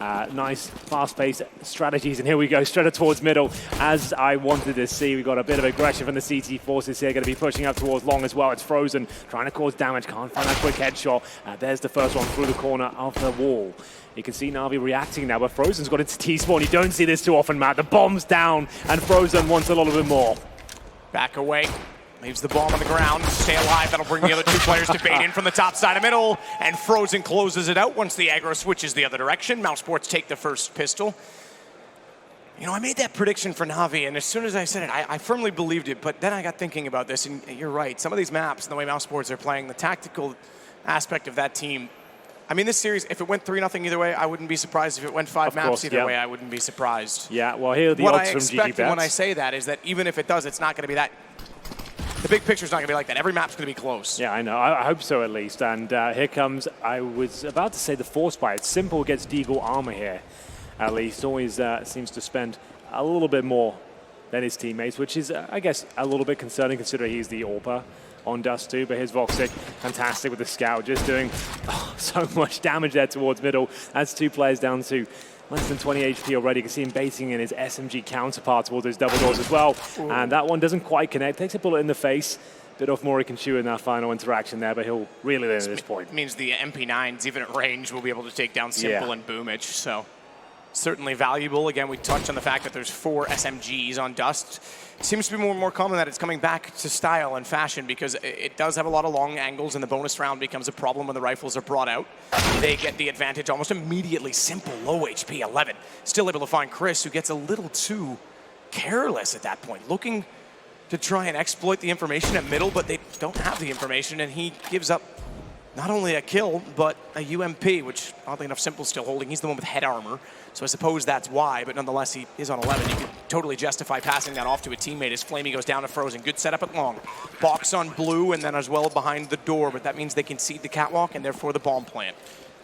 Nice, fast-paced strategies, and here we go, straight up towards middle, as I wanted to see. We've got a bit of aggression from the CT forces here, going to be pushing up towards long as well. It's Frozen, trying to cause damage, can't find that quick headshot. There's the first one through the corner of the wall. You can see Navi reacting now, but Frozen's got into T-spawn. You don't see this too often, Matt. The bomb's down, and Frozen wants a little bit more. Back away. Leaves the bomb on the ground. Stay alive. That'll bring the other two players to bait in from the top side of middle. And Frozen closes it out once the aggro switches the other direction. Mousesports take the first pistol. You know, I made that prediction for Navi, and as soon as I said it, I firmly believed it. But then I got thinking about this, and you're right. Some of these maps and the way Mousesports are playing, the tactical aspect of that team. I mean, this series, if it went 3-0 either way, I wouldn't be surprised. If it went 5 maps either way, I wouldn't be surprised. Yeah, well, here are the odds from GG Bets. What I expect when I say that is that even if it does, it's not going to be that. The big picture's not going to be like that. Every map's going to be close. Yeah, I know. I hope so at least. And here comes, I was about to say the Force Buy. It's Simple gets Deagle armor here, at least. Always seems to spend a little bit more than his teammates, which is, I guess, a little bit concerning considering he's the AWPer on Dust too. But here's Voxic, fantastic with the Scout, just doing so much damage there towards middle. That's 2 players down to less than 20 HP already. You can see him baiting in his SMG counterpart towards those double doors as well. Ooh. And that one doesn't quite connect. Takes a bullet in the face. Bit off Mori can chew in that final interaction there, but he'll really learn at this point. It means the MP9s, even at range, will be able to take down Simple and Boomage. So certainly valuable. Again, we touched on the fact that there's 4 SMGs on Dust. It seems to be more and more common that it's coming back to style and fashion because it does have a lot of long angles, and the bonus round becomes a problem when the rifles are brought out. They get the advantage almost immediately. Simple, low HP, 11. Still able to find Chris, who gets a little too careless at that point, looking to try and exploit the information at middle, but they don't have the information, and he gives up not only a kill, but a UMP, which oddly enough Simple's still holding. He's the one with head armor, so I suppose that's why, but nonetheless he is on 11. You can totally justify passing that off to a teammate as Flamey goes down to Frozen. Good setup at long. Box on blue, and then as well behind the door, but that means they concede the catwalk and therefore the bomb plant.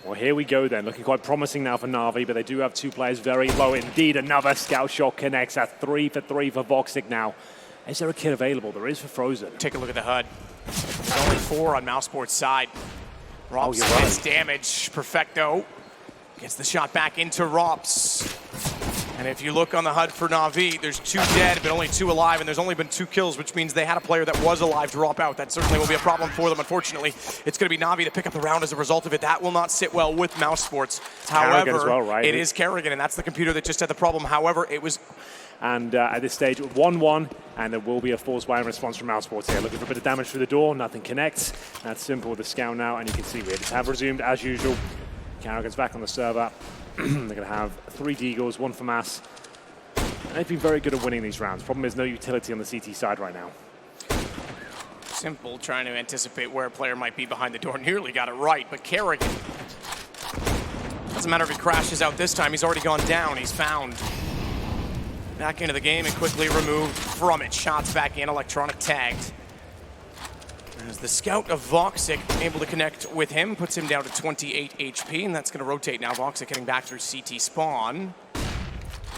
Well, here we go then. Looking quite promising now for Navi, but they do have 2 players very low indeed. Another Scout shot connects. That's 3 for 3 for Voxic now. Is there a kit available? There is for Frozen. Take a look at the HUD. There's only 4 on Mousesport's side. Rops gets damage. Perfecto gets the shot back into Rops. And if you look on the HUD for Navi, there's 2 dead, but only 2 alive, and there's only been 2 kills, which means they had a player that was alive drop out. That certainly will be a problem for them. Unfortunately, it's going to be Navi to pick up the round as a result of it. That will not sit well with Mousesports. However, as well, right? It is Kerrigan, and that's the computer that just had the problem. However, it was... And at this stage, 1-1, and there will be a force buy in response from Mousesports here. Looking for a bit of damage through the door, nothing connects. That's Simple with the Scout now, and you can see we have resumed as usual. Kerrigan's back on the server. They're going to have 3 Deagles, 1 for Mass. And they've been very good at winning these rounds. Problem is no utility on the CT side right now. Simple trying to anticipate where a player might be behind the door. Nearly got it right, but Kerrigan. Doesn't matter if he crashes out this time. He's already gone down. He's found. Back into the game and quickly removed from it. Shots back in, electronic tagged. As the Scout of Voxic able to connect with him, puts him down to 28 HP, and that's going to rotate now. Voxic getting back through CT spawn.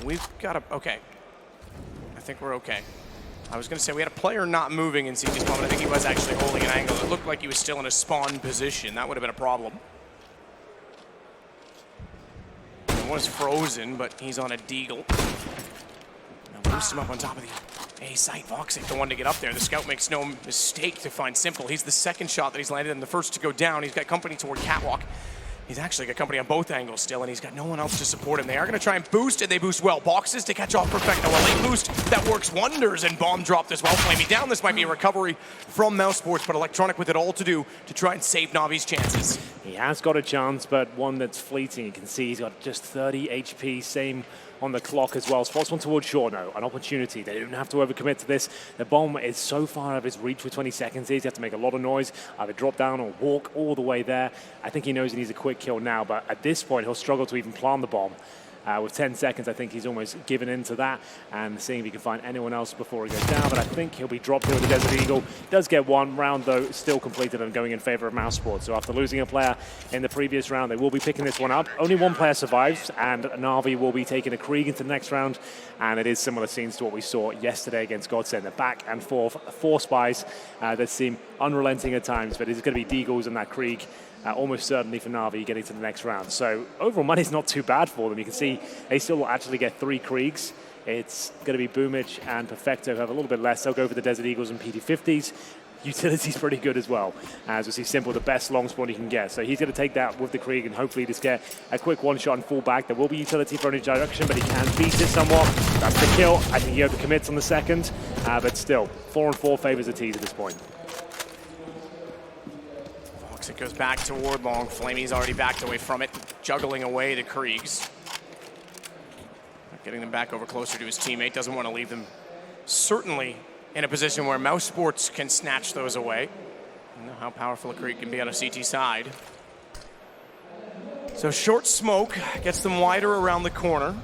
We've got a, okay. I think we're okay. I was going to say we had a player not moving in CT spawn, but I think he was actually holding an angle. It looked like he was still in a spawn position. That would have been a problem. It was Frozen, but he's on a Deagle. Boost him up on top of the A site. Voxic, the one to get up there. The Scout makes no mistake to find Simple. He's the second shot that he's landed and the first to go down. He's got company toward catwalk. He's actually got company on both angles still, and he's got no one else to support him. They are going to try and boost, and they boost well. Boxes to catch off Perfecto. A late boost that works wonders, and bomb dropped as well. Flamey down. This might be a recovery from Mousesports, but Electronic with it all to do to try and save Navi's chances. He has got a chance, but one that's fleeting. You can see he's got just 30 HP, same on the clock as well. Spots one towards short, no, an opportunity. They don't have to overcommit to this. The bomb is so far out of his reach with 20 seconds. He's have to make a lot of noise, either drop down or walk all the way there. I think he knows he needs a quick kill now, but at this point, he'll struggle to even plant the bomb. With 10 seconds, I think he's almost given in to that and seeing if he can find anyone else before he goes down. But I think he'll be dropped here with the Desert Eagle. Does get one round, though, still completed and going in favor of Mousesport. So after losing a player in the previous round, they will be picking this one up. Only one player survives, and Navi will be taking a Krieg into the next round. And it is similar scenes to what we saw yesterday against Godsend. The back and forth, 4 spies that seem unrelenting at times, but it's going to be Deagles and that Krieg almost certainly for Navi getting to the next round. So overall money's not too bad for them. You can see they still will actually get 3 Kriegs. It's going to be Boomich and Perfecto who have a little bit less. They'll go for the Desert Eagles and PT50s. Utility's pretty good as well. As we see Simple, the best long spawn he can get. So he's going to take that with the Krieg and hopefully just get a quick one-shot and fall back. There will be utility for any direction, but he can beat it somewhat. That's the kill. I think he overcommits on the second, but still, 4 and 4 favors the T's at this point. It goes back toward long. Flamey's already backed away from it, juggling away the Kriegs. Getting them back over closer to his teammate. Doesn't want to leave them certainly in a position where mousesports can snatch those away. You know how powerful a Krieg can be on a CT side. So short smoke gets them wider around the corner.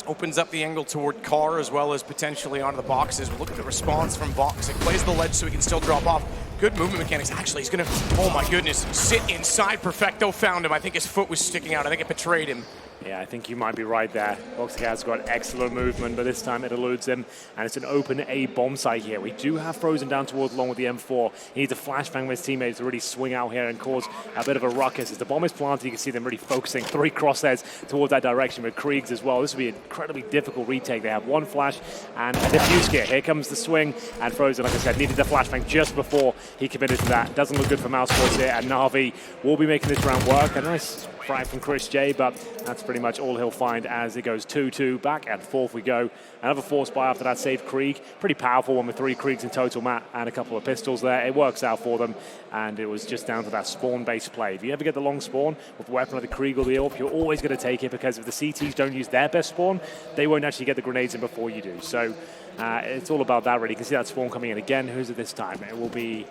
Opens up the angle toward Carr as well as potentially onto the boxes. Look at the response from Vox. It plays the ledge so he can still drop off. Good movement mechanics. Actually, he's going to, oh my goodness, sit inside. Perfecto found him. I think his foot was sticking out. I think it betrayed him. Yeah, I think you might be right there. Voxicat's got excellent movement, but this time it eludes him, and it's an open A bomb site here. We do have Frozen down towards long with the M4. He needs a flashbang with his teammates to really swing out here and cause a bit of a ruckus. As the bomb is planted, you can see them really focusing 3 crosshairs towards that direction with Kriegs as well. This will be an incredibly difficult retake. They have 1 flash and a diffuse gear. Here comes the swing, and Frozen, like I said, needed the flashbang just before he committed to that. Doesn't look good for mousesport here, and Navi will be making this round work. A nice frag from Chris J, but that's pretty much all he'll find as it goes 2-2. Back and forth we go. Another force buy after that saved Krieg. Pretty powerful one with 3 Kriegs in total, Matt, and a couple of pistols there. It works out for them, and it was just down to that spawn-based play. If you ever get the long spawn with the weapon of the Krieg or the AWP, you're always going to take it, because if the CTs don't use their best spawn, they won't actually get the grenades in before you do. So it's all about that, really. You can see that spawn coming in again. Who's it this time? It will be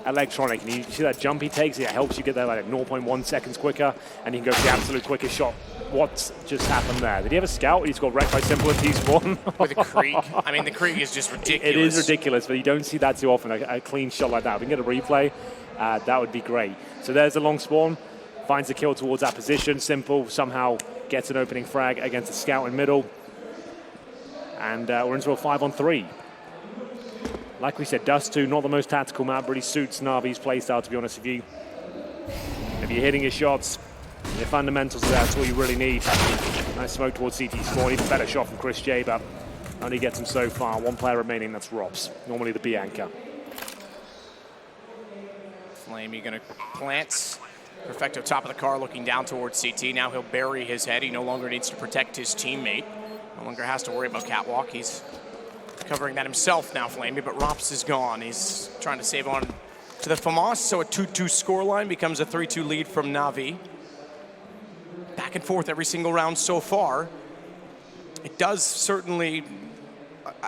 Electronic, and you see that jump he takes, it helps you get there like 0.1 seconds quicker, and you can go for the absolute quickest shot. What's just happened there? Did he have a scout? He's got wrecked by Simple at T-spawn. With a Krieg. I mean, the Krieg is just ridiculous. It is ridiculous, but you don't see that too often, a clean shot like that. If we can get a replay, that would be great. So there's the long spawn, finds the kill towards that position. Simple somehow gets an opening frag against the scout in middle, and we're into a 5-on-3. Like we said, Dust 2, not the most tactical map, really suits Navi's playstyle, to be honest with you. If you're hitting your shots, your fundamentals are there, that's all you really need. Nice smoke towards CT spawn, even better shot from Chris J, but only gets him so far. 1 player remaining, that's Robs, normally the B anchor. Flamey gonna plant. Perfecto top of the car, looking down towards CT. Now he'll bury his head. He no longer needs to protect his teammate. No longer has to worry about catwalk. He's covering that himself now, Flamey, but Rops is gone. He's trying to save on to the FAMAS, so a 2-2 scoreline becomes a 3-2 lead from Navi. Back and forth every single round so far. It does certainly,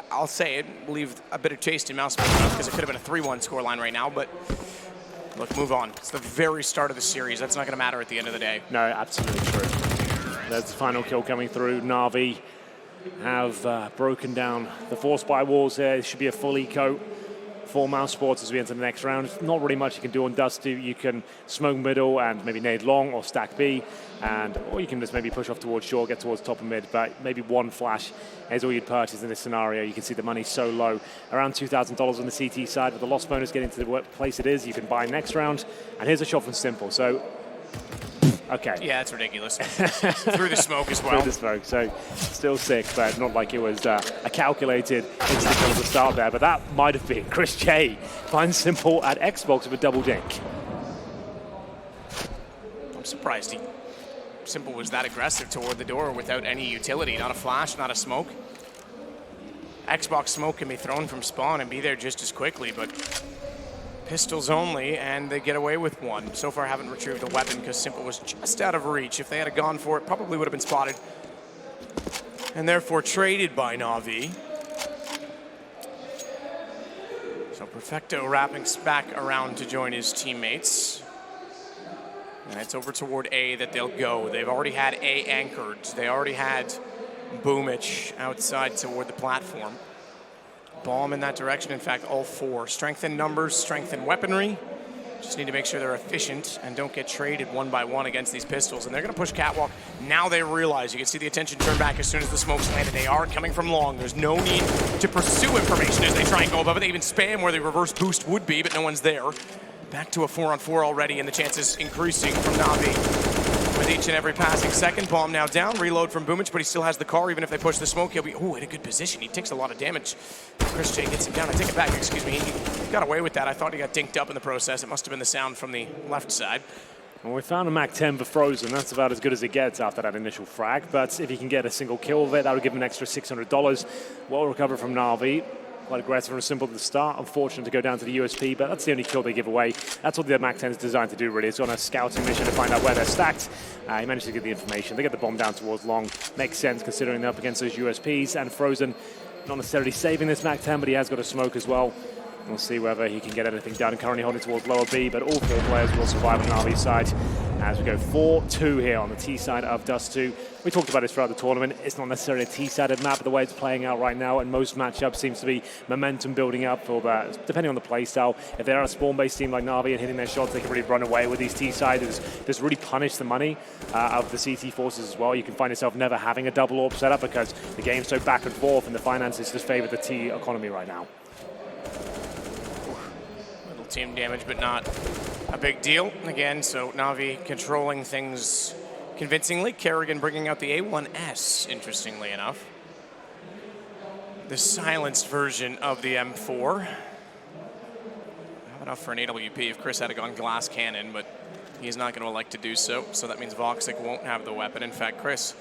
I'll say it, leave a bit of taste in mousesports mouth, because it could have been a 3-1 scoreline right now, but look, move on. It's the very start of the series. That's not going to matter at the end of the day. No, absolutely true. There's the final kill coming through. Navi have broken down the force buy walls here. It should be a full eco for mousesports as we enter the next round. Not really much you can do on Dust 2. You can smoke middle and maybe nade long or stack B, or you can just maybe push off towards short, get towards top and mid, but maybe 1 flash is all you'd purchase in this scenario. You can see the money's so low, around $2,000 on the CT side. With the loss bonus getting to the place it is, you can buy next round. And here's a shot from Simple. So, okay. Yeah, it's ridiculous. Through the smoke as well. Through the smoke, so still sick, but not like it was a calculated instant kill at the start there. But that might have been Chris J finds Simple at Xbox with a double dink. I'm surprised Simple was that aggressive toward the door without any utility, not a flash, not a smoke. Xbox smoke can be thrown from spawn and be there just as quickly, but pistols only, and they get away with 1. So far, haven't retrieved a weapon because Simple was just out of reach. If they had gone for it, probably would have been spotted, and therefore traded by Navi. So Perfecto wrapping back around to join his teammates. And it's over toward A that they'll go. They've already had A anchored. They already had Boomich outside toward the platform. Bomb in that direction, in fact, all 4. Strength in numbers, strength in weaponry. Just need to make sure they're efficient and don't get traded 1 by 1 against these pistols. And they're going to push catwalk. Now they realize, you can see the attention turn back as soon as the smoke's landed. They are coming from long. There's no need to pursue information as they try and go above it. They even spam where the reverse boost would be, but no one's there. Back to a 4-on-4 already, and the chances increasing from Navi with each and every passing second. Bomb now down, reload from Boomich, but he still has the car. Even if they push the smoke, he'll be, in a good position. He takes a lot of damage. Chris J gets him down. I take it back, excuse me. He got away with that. I thought he got dinked up in the process. It must have been the sound from the left side. Well, we found a Mac 10 for Frozen. That's about as good as it gets after that initial frag. But if he can get a single kill with it, that would give him an extra $600. Well recovered from Navi. Quite aggressive and simple at the start. Unfortunate to go down to the USP, but that's the only kill they give away. That's what the Mac 10 is designed to do, really. It's on a scouting mission to find out where they're stacked. He managed to get the information. They get the bomb down towards long. Makes sense considering they're up against those USPs. And Frozen, not necessarily saving this Mac 10, but he has got a smoke as well. We'll see whether he can get anything done. Currently holding towards lower B, but all four players will survive on Navi's side. As we go 4-2 here on the T side of Dust 2. We talked about this throughout the tournament. It's not necessarily a T-sided map, but the way it's playing out right now, and most matchups seems to be momentum building up for that, depending on the play style. If they're a spawn-based team like Navi and hitting their shots, they can really run away with these T-siders. Just really punish the money of the CT forces as well. You can find yourself never having a double AWP setup because the game's so back and forth, and the finances just favor the T economy right now. Team damage, but not a big deal. Again, so Navi controlling things convincingly. Kerrigan bringing out the A1S, interestingly enough. The silenced version of the M4. Not enough for an AWP if Chris had gone glass cannon, but he's not going to elect to do so. So that means Voxic won't have the weapon. In fact, Chris,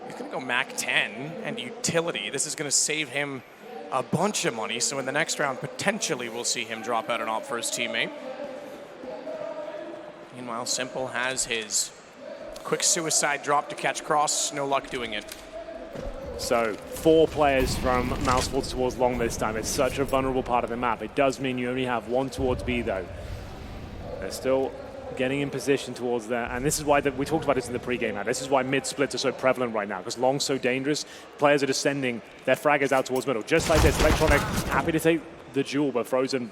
he's going to go Mac 10 and utility. This is going to save him a bunch of money, so in the next round, potentially we'll see him drop out an AWP for his teammate. Meanwhile, Simple has his quick suicide drop to catch cross. No luck doing it. So 4 players from mousesport towards long this time. It's such a vulnerable part of the map. It does mean you only have 1 towards B, though. They're still getting in position towards there, and this is why we talked about this in the pregame. Now, this is why mid splits are so prevalent right now, because long's so dangerous. Players are just sending their fraggers out towards middle, just like this. Electronic happy to take the duel, but Frozen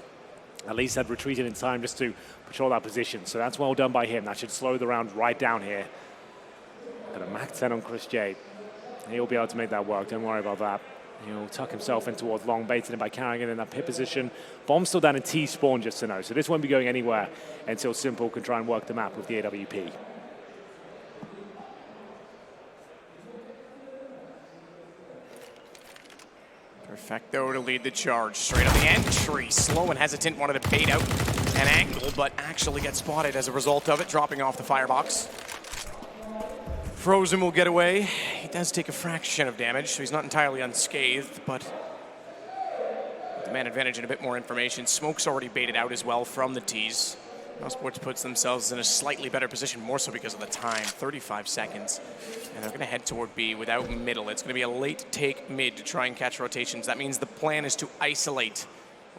at least had retreated in time just to patrol that position. So that's well done by him. That should slow the round right down here. Got a Mac 10 on Chris J. He'll be able to make that work. Don't worry about that. He'll tuck himself in towards long, baited him by carrying it in that pit position. Bomb's still down in T spawn, just to know. So this won't be going anywhere until Simple can try and work the map with the AWP. Perfecto to lead the charge. Straight on the entry. Slow and hesitant, wanted to bait out an angle, but actually gets spotted as a result of it, dropping off the firebox. Frozen will get away. He does take a fraction of damage, so he's not entirely unscathed, but the man advantage and a bit more information. Smoke's already baited out as well from the T's. mousesport puts themselves in a slightly better position, more so because of the time, 35 seconds. And they're going to head toward B without middle. It's going to be a late take mid to try and catch rotations. That means the plan is to isolate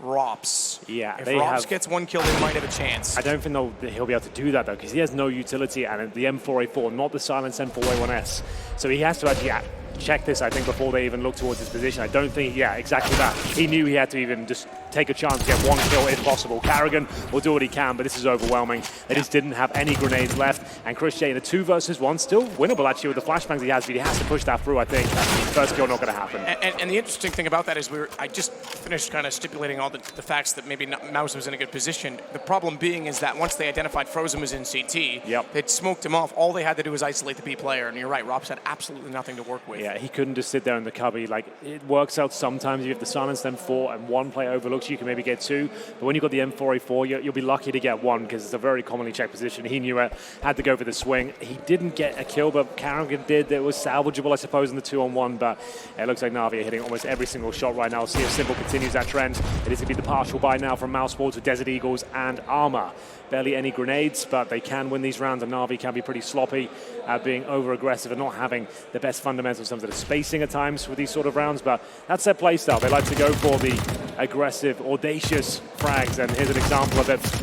Rops. Yeah, if Rops gets 1 kill, they might have a chance. I don't think he'll be able to do that, though, because he has no utility, and the M4A4, not the silenced M4A1S. So he has to actually check this, I think, before they even look towards his position. I don't think, exactly that. He knew he had to even just take a chance to get 1 kill if possible. Kerrigan will do what he can, but this is overwhelming. They just didn't have any grenades left, and Chris J in a 2 versus 1, still winnable actually with the flashbangs he has, but he has to push that through, I think. First kill not going to happen. And the interesting thing about that is I just finished kind of stipulating all the facts that maybe Mouse was in a good position. The problem being is that once they identified Frozen was in CT, they'd smoked him off. All they had to do was isolate the B player, and you're right, Rops had absolutely nothing to work with. Yeah, he couldn't just sit there in the cubby. Like, it works out sometimes. You have the silenced M4 and 1 player overlooks you can maybe get 2, but when you've got the M4A4, you'll be lucky to get 1 because it's a very commonly checked position. He knew it, had to go for the swing. He didn't get a kill, but Kerrigan did. It was salvageable, I suppose, in the 2-on-1, but it looks like Navi are hitting almost every single shot right now. See if Simple continues that trend. It is going to be the partial buy now from mousesport with Desert Eagles and Armor. Barely any grenades, but they can win these rounds, and Navi can be pretty sloppy at being over-aggressive and not having the best fundamentals in terms of the spacing at times with these sort of rounds, but that's their play style. They like to go for the aggressive, audacious frags, and here's an example of it.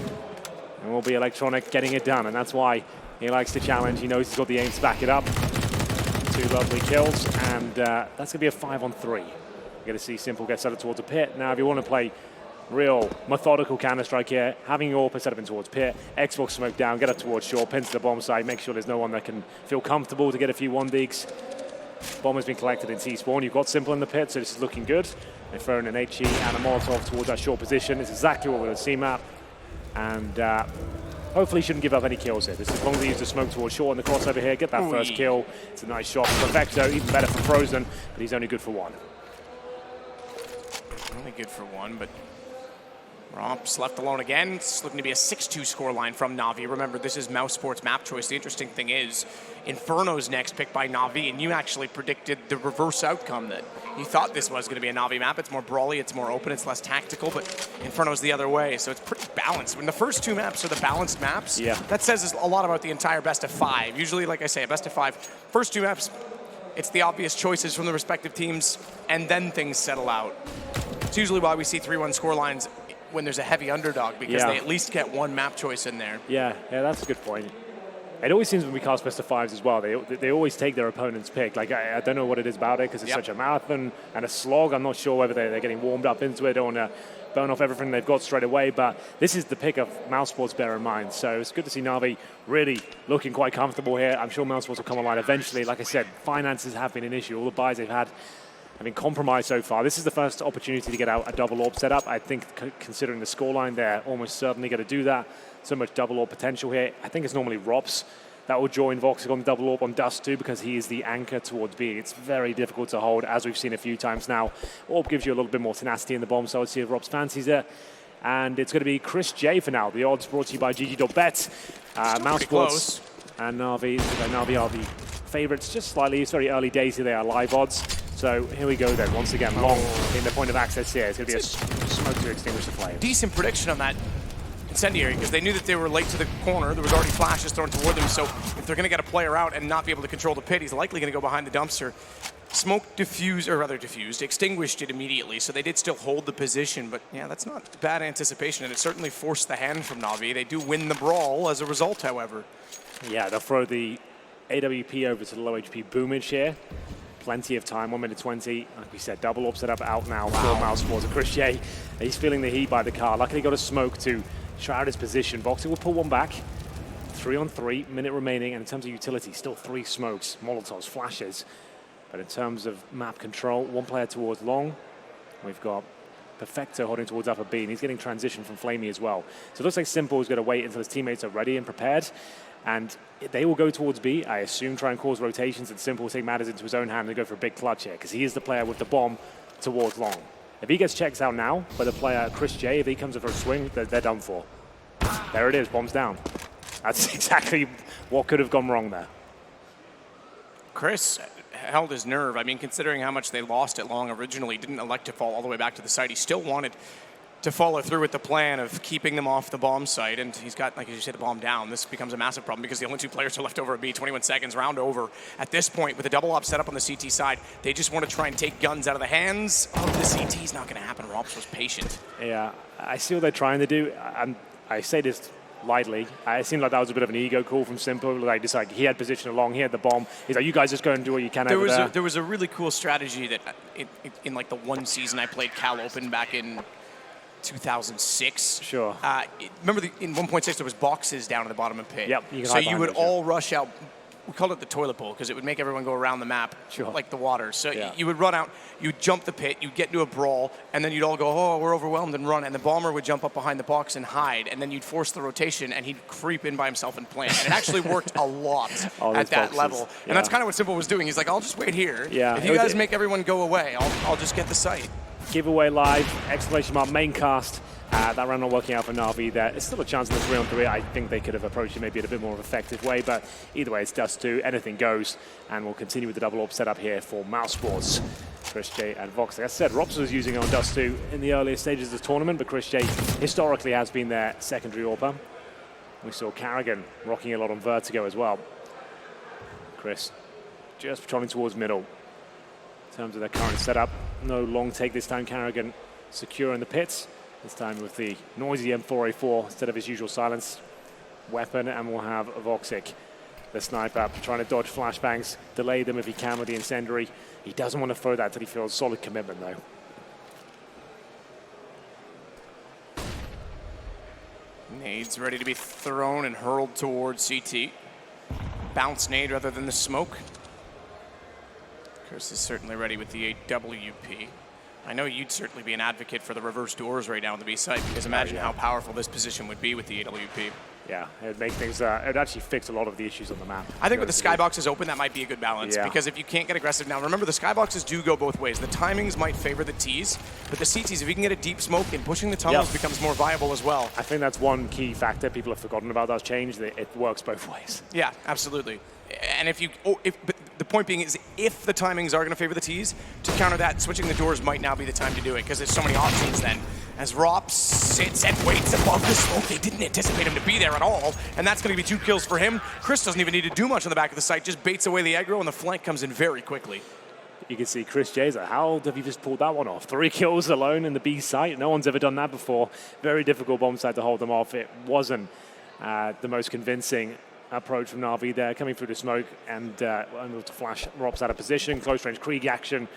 And will be Electronic getting it done, and that's why he likes to challenge. He knows he's got the aim to back it up. 2 lovely kills, and that's going to be a 5-on-3. You're going to see Simple get set up towards a pit. Now, if you want to play real methodical counter-strike here, having your AWP set up in towards pit, Xbox smoke down, get up towards short, pin to the bomb side, make sure there's no one that can feel comfortable to get a few 1-digs. Bomb has been collected in T-spawn. You've got Simple in the pit, so this is looking good. They've thrown an HE and a Molotov towards that short position. It's exactly what we're going to see, map. And hopefully shouldn't give up any kills here. This is as long as he uses the smoke towards short on the crossover here, get that first kill. It's a nice shot. Perfecto, even better for Frozen, but he's only good for one. Only good for one, but Romps left alone again. It's looking to be a 6-2 scoreline from Navi. Remember, this is mousesport's map choice. The interesting thing is, Inferno's next pick by Navi, and you actually predicted the reverse outcome, that you thought this was going to be a Navi map. It's more brawly, it's more open, it's less tactical, but Inferno's the other way, so it's pretty balanced. When the first two maps are the balanced maps, that says a lot about the entire best of 5. Usually, like I say, a best of 5, first two maps, it's the obvious choices from the respective teams, and then things settle out. It's usually why we see 3-1 scorelines when there's a heavy underdog, because they at least get one map choice in there. Yeah, that's a good point. It always seems when we cast best of 5s as well, they always take their opponent's pick. Like, I don't know what it is about it, because it's such a marathon and a slog. I'm not sure whether they're getting warmed up into it. They don't want to burn off everything they've got straight away, but this is the pick of mousesports, bear in mind. So it's good to see Navi really looking quite comfortable here. I'm sure mousesports will come online eventually. Like I said, finances have been an issue. All the buys they've had have been compromised so far. This is the first opportunity to get out a double AWP setup. I think considering the scoreline, they're almost certainly going to do that. So much double AWP potential here. I think it's normally Rops that will join Voxic on double AWP on Dust too, because he is the anchor towards B. It's very difficult to hold, as we've seen a few times now. AWP gives you a little bit more tenacity in the bomb, so I would see if Rops fancies it. And it's going to be Chris J for now. The odds brought to you by GG.bet. mousesports and Navi. Navi are the favorites just slightly. It's very early days here. They are live odds. So here we go then, once again, long in the point of access here. It's going to be a smoke to extinguish the flame. Decent prediction on that incendiary, because they knew that they were late to the corner. There was already flashes thrown toward them, so if they're going to get a player out and not be able to control the pit, he's likely going to go behind the dumpster. Smoke extinguished it immediately, so they did still hold the position, but yeah, that's not bad anticipation, and it certainly forced the hand from Navi. They do win the brawl as a result, however. Yeah, they'll throw the AWP over to the low HP Boomage here. Plenty of time, 1 minute 20. Like we said, double AWP setup out now for mousesports. And Chris J, he's feeling the heat by the car. Luckily got a smoke to shroud his position. Voxic will pull one back. 3-on-3, minute remaining. And in terms of utility, still 3 smokes, Molotovs, flashes. But in terms of map control, one player towards long. We've got Perfecto holding towards upper B, and he's getting transition from Flamey as well. So it looks like Simple is going to wait until his teammates are ready and prepared. And they will go towards B, I assume, try and cause rotations, and Simple will take matters into his own hand and go for a big clutch here, because he is the player with the bomb towards long. If he gets checked out now by the player Chris J, if he comes in for a swing, they're done for. There it is, bomb's down. That's exactly what could have gone wrong there. Chris held his nerve. I mean, considering how much they lost at long originally, didn't elect to fall all the way back to the site. He still wanted to follow through with the plan of keeping them off the bomb site, and he's got, like you said, the bomb down. This becomes a massive problem because the only 2 players are left over at B. 21 seconds, round over. At this point, with a double op set up on the CT side, they just want to try and take guns out of the hands of the CT. Is not going to happen. Romps was patient. Yeah, I see what they're trying to do. I say this lightly. It seemed like that was a bit of an ego call from Simple. Like, just like he had position along, he had the bomb. He's like, you guys just go and do what you can over there. There was a really cool strategy that in like the one season I played Cal Open back in 2006. Sure. Remember in 1.6 there was boxes down at the bottom of the pit. Yep. So you would all rush out. We called it the toilet bowl because it would make everyone go around the map like the water. So you would run out, you'd jump the pit, you'd get into a brawl, and then you'd all go, oh, we're overwhelmed, and run. And the bomber would jump up behind the box and hide, and then you'd force the rotation, and he'd creep in by himself and plant. And it actually worked a lot at that level. And that's kind of what Simple was doing. He's like, I'll just wait here. Yeah. If you guys make everyone go away, I'll just get the site. Giveaway live, exclamation mark, main cast. That round not working out for Navi there. It's still a chance in the 3-on-3. I think they could have approached it maybe in a bit more of an effective way, but either way, it's Dust 2. Anything goes, and we'll continue with the double AWP setup here for mousesports. Chris J and Vox. Like I said, Robs was using it on Dust 2 in the earlier stages of the tournament, but Chris J historically has been their secondary AWPer. We saw Carrigan rocking a lot on Vertigo as well. Chris just patrolling towards middle. In terms of their current setup, no long take this time. Carrigan secure in the pits. This time with the noisy M4A4 instead of his usual silence weapon, and we'll have Voxic, the sniper, trying to dodge flashbangs, delay them if he can with the incendiary. He doesn't want to throw that till he feels solid commitment, though. Nades ready to be thrown and hurled towards CT. Bounce nade rather than the smoke. Chris is certainly ready with the AWP. I know you'd certainly be an advocate for the reverse doors right now on the B side, because imagine how powerful this position would be with the AWP. Yeah, it'd make things, it'd actually fix a lot of the issues on the map. I think with the skyboxes open, that might be a good balance, because if you can't get aggressive now, remember the skyboxes do go both ways. The timings might favor the Ts, but the CTs, if you can get a deep smoke in, pushing the tunnels becomes more viable as well. I think that's one key factor people have forgotten about that change, that it works both ways. Yeah, absolutely. And if you, but the point being is, if the timings are going to favor the Ts, to counter that, switching the doors might now be the time to do it, because there's so many options then. As Rops sits and waits above the smoke, they didn't anticipate him to be there at all, and that's going to be 2 kills for him. Chris doesn't even need to do much on the back of the site, just baits away the aggro, and the flank comes in very quickly. You can see Chris Jaser, how have you just pulled that one off? 3 kills alone in the B site. No one's ever done that before. Very difficult bomb site to hold them off. It wasn't the most convincing approach from Navi there, coming through the smoke and able to flash Rops out of position. Close range Krieg action,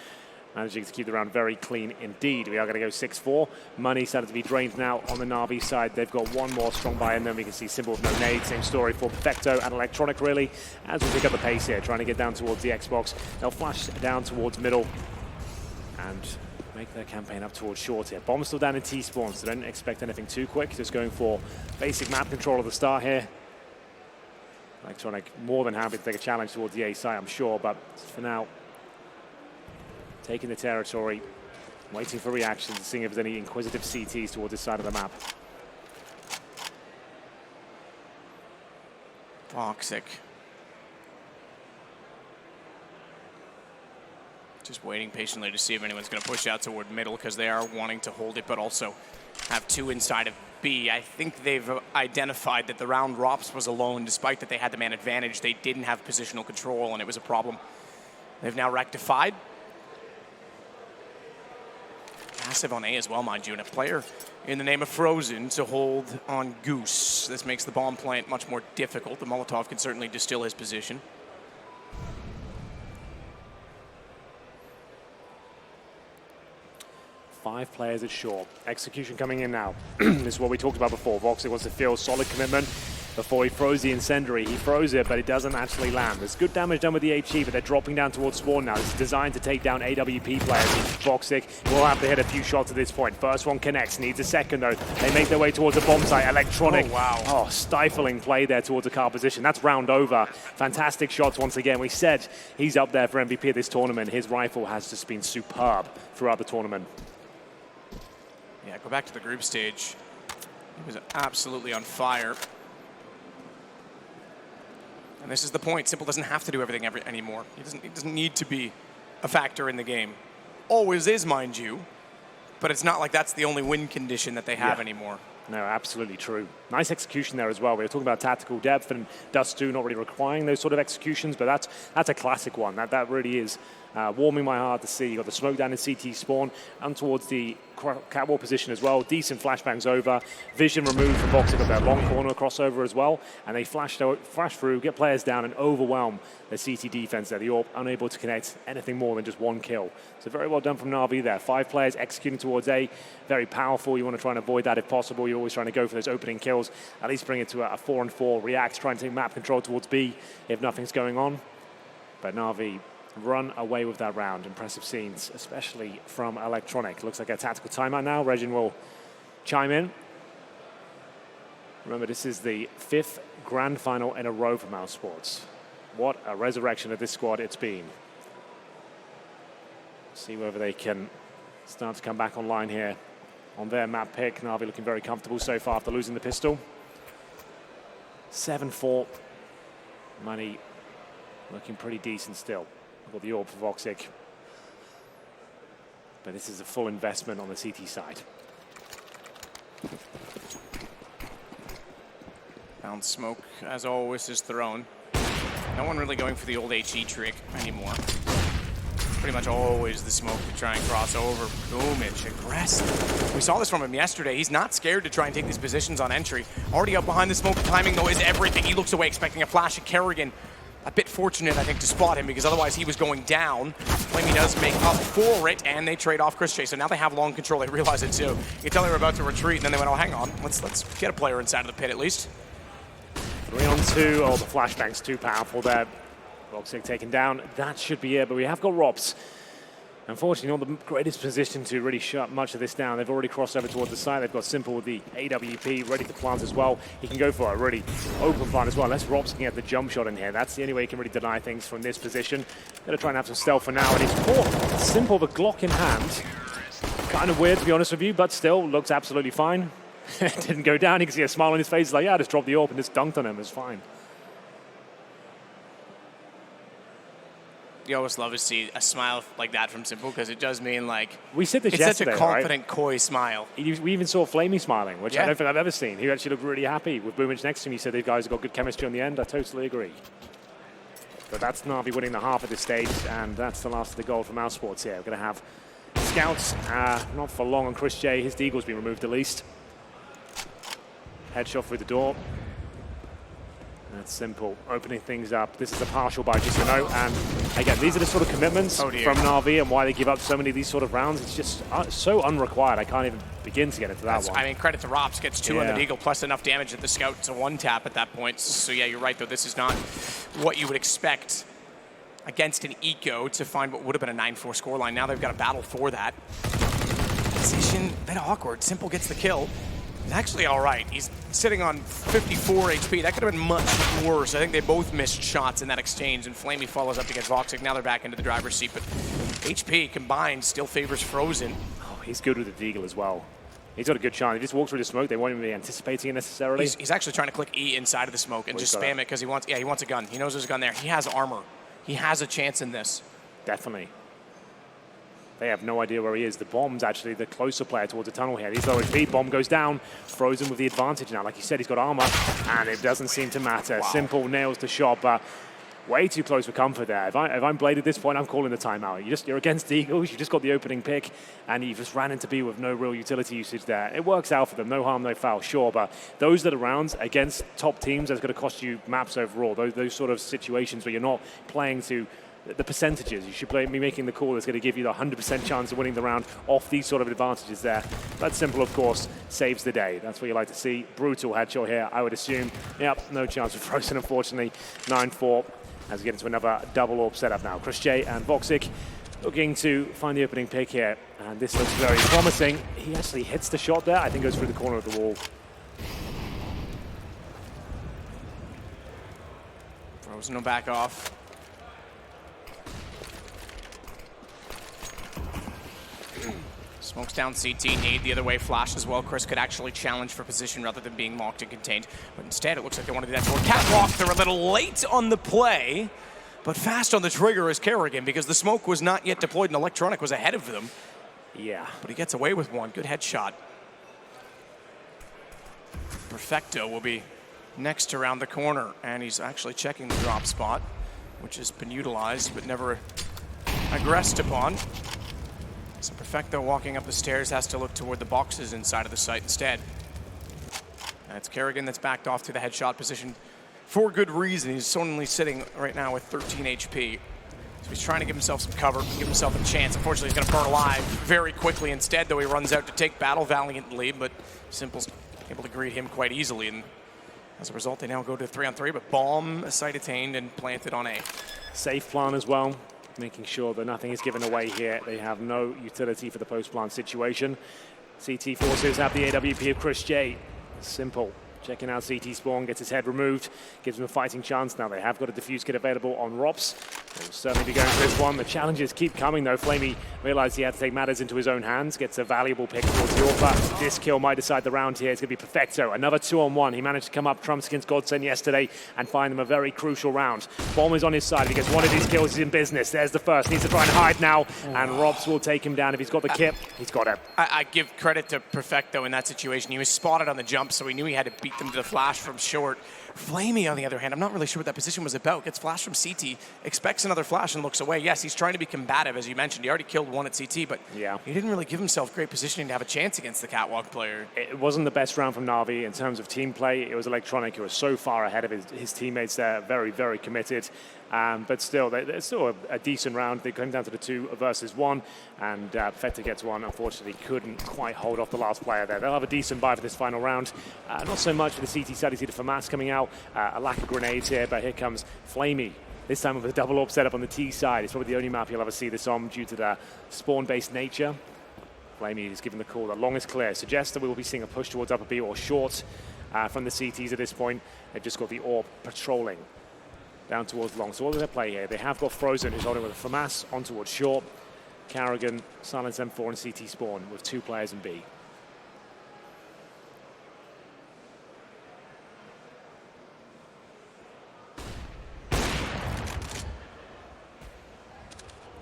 managing to keep the round very clean indeed. We are going to go 6-4. Money started to be drained now on the Navi side. They've got one more strong buy in them. We can see Simple with no nade. Same story for Perfecto and Electronic, really. As we pick up the pace here, trying to get down towards the Xbox. They'll flash down towards middle and make their campaign up towards short here. Bomb still down in T-spawn, so don't expect anything too quick. Just going for basic map control at the start here. Electronic more than happy to take a challenge towards the A site, I'm sure, but for now, taking the territory, waiting for reactions, seeing if there's any inquisitive CTs towards this side of the map. Toxic. Just waiting patiently to see if anyone's going to push out toward middle, because they are wanting to hold it, but also have 2 inside of B. I think they've identified that the round Rops was alone, despite that they had the man advantage. They didn't have positional control, and it was a problem. They've now rectified. Massive on A as well, mind you, and a player in the name of Frozen to hold on Goose. This makes the bomb plant much more difficult. The Molotov can certainly distill his position. Five players at short. Execution coming in now. This is what we talked about before. Voxic wants to feel solid commitment before he throws the incendiary. He throws it, but it doesn't actually land. There's good damage done with the HE, but they're dropping down towards spawn now. This is designed to take down AWP players. Voxic will have to hit a few shots at this point. First one connects, needs a second though. They make their way towards the bomb site. Electronic. Oh, wow. Oh, stifling play there towards the car position. That's round over. Fantastic shots once again. We said he's up there for MVP of this tournament. His rifle has just been superb throughout the tournament. Yeah, go back to the group stage. He was absolutely on fire. And this is the point. Simple doesn't have to do everything anymore. He doesn't need to be a factor in the game. Always is, mind you, but it's not like that's the only win condition that they have anymore. No, absolutely true. Nice execution there as well. We were talking about tactical depth and Dust 2 not really requiring those sort of executions, but that's a classic one. That really is warming my heart to see. You got the smoke down in CT spawn and towards the catwalk position as well. Decent flashbangs over. Vision removed from Voxic of their long corner crossover as well, and they flash through, get players down, and overwhelm the CT defense there. The AWP unable to connect anything more than just one kill. So very well done from Navi there. 5 players executing towards A. Very powerful. You want to try and avoid that if possible. You're always trying to go for those opening kills. At least bring it to a 4-on-4. React, try and take map control towards B if nothing's going on. But Navi run away with that round. Impressive scenes, especially from Electronic. Looks like a tactical timeout now. Regin will chime in. Remember, this is the 5th grand final in a row for mousesport. What a resurrection of this squad it's been. See whether they can start to come back online here on their map pick. Navi looking very comfortable so far after losing the pistol. 7-4. Money looking pretty decent still. Got the AWP for Voxic. But this is a full investment on the CT side. Found smoke, as always, is thrown. No one really going for the old HE trick anymore. Pretty much always the smoke to try and cross over. Boomage, aggressive. We saw this from him yesterday. He's not scared to try and take these positions on entry. Already up behind the smoke. Timing, though, is everything. He looks away, expecting a flash at Kerrigan. A bit fortunate, I think, to spot him, because otherwise he was going down. Flamey does make up for it, and they trade off Chris Chase. So now they have long control. They realize it, too. You can tell they were about to retreat, and then they went, oh, hang on. Let's get a player inside of the pit, at least. 3-on-2. Oh, the flashbang's too powerful there. Voxic taken down. That should be it, but we have got Rops Unfortunately, not the greatest position to really shut much of this down. They've already crossed over towards the side. They've got Simple with the AWP ready to plant as well. He can go for a really open plant as well. Unless Robs can get the jump shot in here. That's the only way he can really deny things from this position. Going to try and have some stealth for now. And he's caught Simple with a Glock in hand. Kind of weird, to be honest with you, but still looks absolutely fine. Didn't go down. You can see a smile on his face. He's like, yeah, I just dropped the AWP and just dunked on him. It's fine. You always love to see a smile like that from Simple because it does mean like we said this it's yesterday, such a confident, right? Coy smile. We even saw Flamey smiling, which yeah. I don't think I've ever seen. He actually looked really happy with Boomage next to him. He said these guys have got good chemistry on the end. I totally agree. But that's Navi winning the half at this stage, and that's the last of the goal for mousesport here. We're going to have scouts, not for long on Chris J. His deagle's been removed at least. Headshot through the door. That's Simple, opening things up. This is a partial by just and again, these are the sort of commitments from Navi and why they give up so many of these sort of rounds. It's just so unrequired. I can't even begin to get into that one. I mean, credit to Rops, gets 2 on the Deagle, plus enough damage that the Scout to 1-tap at that point. So yeah, you're right, though. This is not what you would expect against an Eco to find what would have been a 9-4 scoreline. Now they've got to battle for that. Position, a bit awkward. Simple gets the kill. He's actually all right. He's sitting on 54 HP. That could have been much worse. I think they both missed shots in that exchange, and Flamey follows up to get Voxic. Now they're back into the driver's seat, but HP combined still favors Frozen. Oh, he's good with the Deagle as well. He's got a good chance. He just walks through the smoke. They won't even be anticipating it necessarily. He's actually trying to click E inside of the smoke and just spam it because he wants a gun. He knows there's a gun there. He has armor. He has a chance in this. Definitely. They have no idea where he is. The bomb's actually the closer player towards the tunnel here. He's low HP. Bomb goes down. Frozen with the advantage now. Like you said, he's got armor, and it doesn't seem to matter. Wow. Simple nails the shot, but way too close for comfort there. If I'm Blade at this point, I'm calling the timeout. You're against the Eagles. You just got the opening pick, and you just ran into B with no real utility usage there. It works out for them. No harm, no foul, sure. But those are the rounds against top teams that's going to cost you maps overall. Those sort of situations where you're not playing to the percentages. You should be making the call that's going to give you the 100% chance of winning the round off these sort of advantages there. But Simple, of course, saves the day. That's what you like to see. Brutal headshot here, I would assume. Yep, no chance for Frozen, unfortunately. 9-4 as we get into another double AWP setup now. Chris J and Voxic looking to find the opening pick here. And this looks very promising. He actually hits the shot there. I think goes through the corner of the wall. Frozen will back off. Smokes down CT, need the other way, flash as well. Chris could actually challenge for position rather than being locked and contained. But instead, it looks like they want to do that for catwalk. They're a little late on the play, but fast on the trigger is Kerrigan because the smoke was not yet deployed and Electronic was ahead of them. Yeah. But he gets away with one. Good headshot. Perfecto will be next around the corner, and he's actually checking the drop spot, which has been utilized but never aggressed upon. So Perfecto walking up the stairs has to look toward the boxes inside of the site instead. And it's Kerrigan that's backed off to the headshot position for good reason. He's only sitting right now with 13 HP. So he's trying to give himself some cover, give himself a chance. Unfortunately, he's going to burn alive very quickly. Instead, though, he runs out to take battle valiantly, but Simple's able to greet him quite easily. And as a result, they now go to 3-on-3, but bomb site attained and planted on A. Safe plan as well, making sure that nothing is given away here. They have no utility for the post-plant situation. CT forces have the AWP of Chris J. Simple. Checking out CT spawn, gets his head removed, gives him a fighting chance. Now they have got a defuse kit available on Rops. They'll certainly be going for this one. The challenges keep coming though. Flamey realized he had to take matters into his own hands, gets a valuable pick towards the offer. This kill might decide the round here. It's going to be Perfecto. Another 2-on-1. He managed to come up trumps against Godsend yesterday and find them a very crucial round. Bomb is on his side. If he gets one of these kills, he's in business. There's the first. Needs to try and hide now, and Rops will take him down. If he's got the kit, he's got it. I give credit to Perfecto in that situation. He was spotted on the jump, so he knew he had to beat them to the flash from short. Flamey, on the other hand, I'm not really sure what that position was about. Gets flash from CT, expects another flash and looks away. Yes, he's trying to be combative, as you mentioned. He already killed one at CT, but yeah, he didn't really give himself great positioning to have a chance against the catwalk player. It wasn't the best round from Navi in terms of team play. It was Electronic who was so far ahead of his teammates there, very, very committed. But still, it's still a decent round. They came down to the 2 versus 1, and Perfecto gets one. Unfortunately, couldn't quite hold off the last player there. They'll have a decent buy for this final round. Not so much for the CT side. You see the FAMAS coming out. A lack of grenades here, but here comes Flamey This time with a double AWP setup on the T side. It's probably the only map you'll ever see this on due to the spawn-based nature. Flamey is giving the call that long is clear. Suggests that we will be seeing a push towards upper B or short from the CTs at this point. They've just got the AWP patrolling down towards long. So what do they play here? They have got Frozen, who's holding with a FAMAS on towards short. Carrigan, Silence M4 and CT spawn with 2 players in B.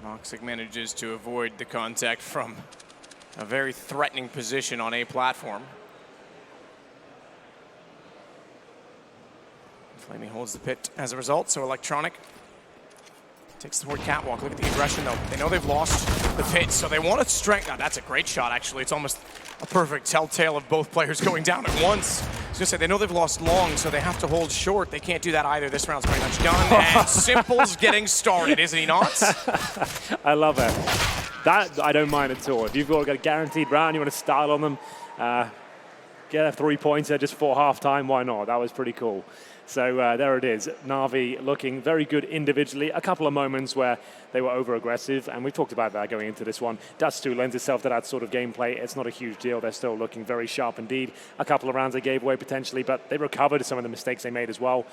Noxic manages to avoid the contact from a very threatening position on A platform. Flamey holds the pit as a result, so Electronic takes the word catwalk. Look at the aggression, though. They know they've lost the pit, so they want to strength. Oh, that's a great shot, actually. It's almost a perfect telltale of both players going down at once. I was going to say, they know they've lost long, so they have to hold short. They can't do that either. This round's pretty much done, and Simple's getting started, isn't he not? I love it. That I don't mind at all. If you've got a guaranteed round, you want to style on them, get a 3-pointer just for halftime, why not? That was pretty cool. So there it is. Navi looking very good individually. A couple of moments where they were over-aggressive, and we talked about that going into this one. Dust 2 lends itself to that sort of gameplay. It's not a huge deal. They're still looking very sharp indeed. A couple of rounds they gave away potentially, but they recovered some of the mistakes they made as well.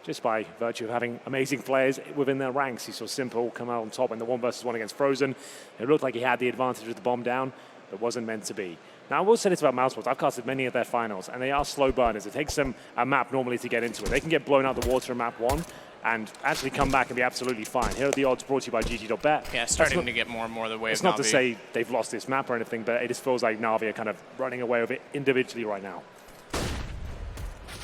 Just by virtue of having amazing players within their ranks. He saw Simple come out on top in the 1-versus-1 against Frozen. It looked like he had the advantage with the bomb down, but wasn't meant to be. Now, I will say this about mousesport. I've casted many of their finals, and they are slow burners. It takes them a map normally to get into it. They can get blown out the water in map 1 and actually come back and be absolutely fine. Here are the odds brought to you by GG.bet. Yeah, starting to get more and more the way of Navi. It's not to say they've lost this map or anything, but it just feels like Navi are kind of running away with it individually right now.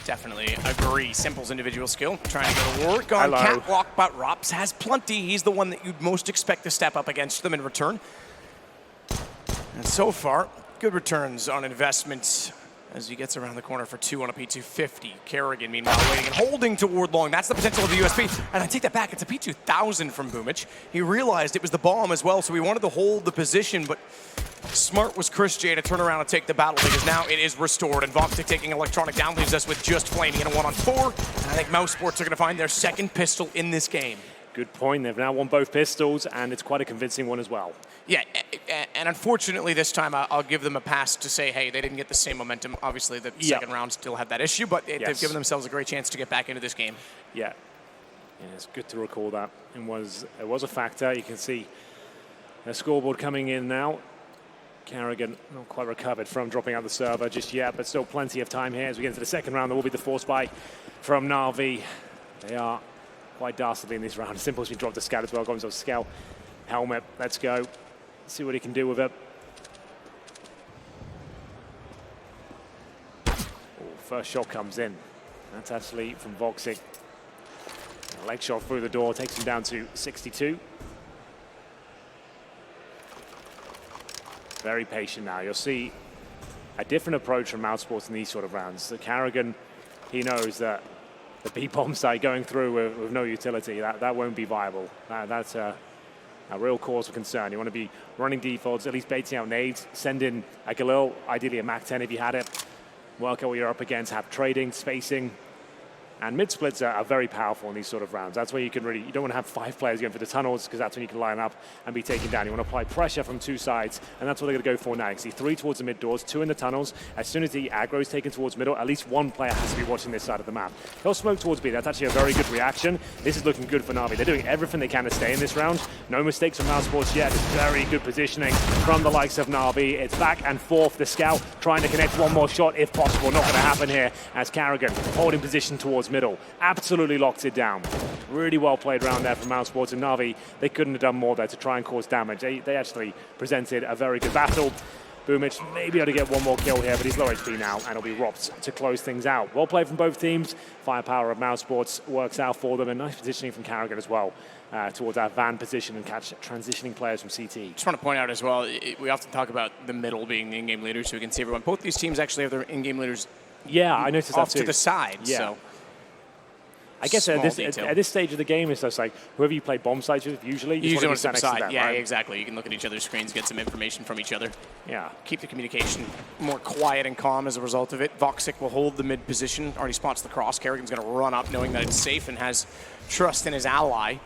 Definitely agree. Simple's individual skill, trying to go to work on catwalk, but Rops has plenty. He's the one that you'd most expect to step up against them in return. And so far, good returns on investments as he gets around the corner for 2 on a P250. Kerrigan, meanwhile, waiting and holding toward long. That's the potential of the USP. And I take that back. It's a P2000 from Boomich. He realized it was the bomb as well, so he wanted to hold the position, but smart was Chris J to turn around and take the battle because now it is restored. And Voxic taking Electronic down leaves us with just Flamey in a 1-on-4. And I think mousesports are going to find their second pistol in this game. Good point. They've now won both pistols, and it's quite a convincing one as well. Yeah, and unfortunately this time I'll give them a pass to say, hey, they didn't get the same momentum. Obviously, the second round still had that issue, but they've given themselves a great chance to get back into this game. Yeah, it's good to recall that. It was a factor. You can see the scoreboard coming in now. Carrigan not quite recovered from dropping out the server just yet, but still plenty of time here as we get into the second round. There will be the force buy from Navi. They are quite dastardly in this round. Simple's been dropped to scout as well. Got himself a scout helmet. Let's go. See what he can do with it. Oh, first shot comes in. That's actually from Voxic. A leg shot through the door takes him down to 62. Very patient now. You'll see a different approach from mousesports in these sort of rounds. So Carrigan, he knows that the B-bomb site going through with no utility, that won't be viable. That's a real cause for concern. You want to be running defaults, at least baiting out nades, send in a Galil, ideally a Mac 10 if you had it, work out what you're up against, have trading, spacing. And mid-splits are very powerful in these sort of rounds. That's where you can really, you don't want to have 5 players going for the tunnels because that's when you can line up and be taken down. You want to apply pressure from 2 sides, and that's what they're going to go for now. You can see 3 towards the mid doors, 2 in the tunnels. As soon as the aggro is taken towards middle, at least 1 player has to be watching this side of the map. He'll smoke towards B. That's actually a very good reaction. This is looking good for Navi. They're doing everything they can to stay in this round. No mistakes from mousesports yet. It's very good positioning from the likes of Navi. It's back and forth. The scout trying to connect 1 more shot if possible. Not going to happen here as Carrigan holding position towards middle. Absolutely locked it down. Really well played round there from mousesports, and Navi, they couldn't have done more there to try and cause damage. They actually presented a very good battle. Boomich may be able to get 1 more kill here, but he's low HP now, and it'll be Rops to close things out. Well played from both teams. Firepower of mousesports works out for them, and nice positioning from Carrigan as well towards our van position and catch transitioning players from CT. Just want to point out as well, we often talk about the middle being the in-game leader, so we can see everyone. Both these teams actually have their in-game leaders I noticed off that too. To the side. Yeah. So. I guess at detail. this stage of the game, it's just like whoever you play bomb sites with, usually you usually want to on be the side. them, Yeah, right? exactly. You can look at each other's screens, get some information from each other. Yeah. Keep the communication more quiet and calm as a result of it. Voxic will hold the mid position. Already spots the cross. Kerrigan's going to run up knowing that it's safe and has trust in his ally.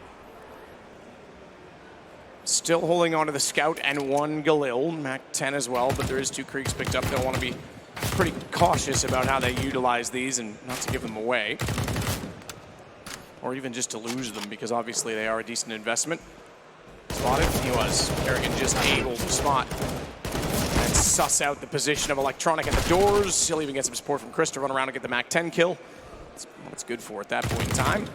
Still holding on to the Scout and one Galil. Mac 10 as well, but there is 2 Kriegs picked up. They'll want to be pretty cautious about how they utilize these and not to give them away. Or even just to lose them, because obviously they are a decent investment. Spotted? He was. Kerrigan just able to spot and suss out the position of Electronic at the doors. He'll even get some support from Chris to run around and get the Mac 10 kill. That's what it's good for at that point in time.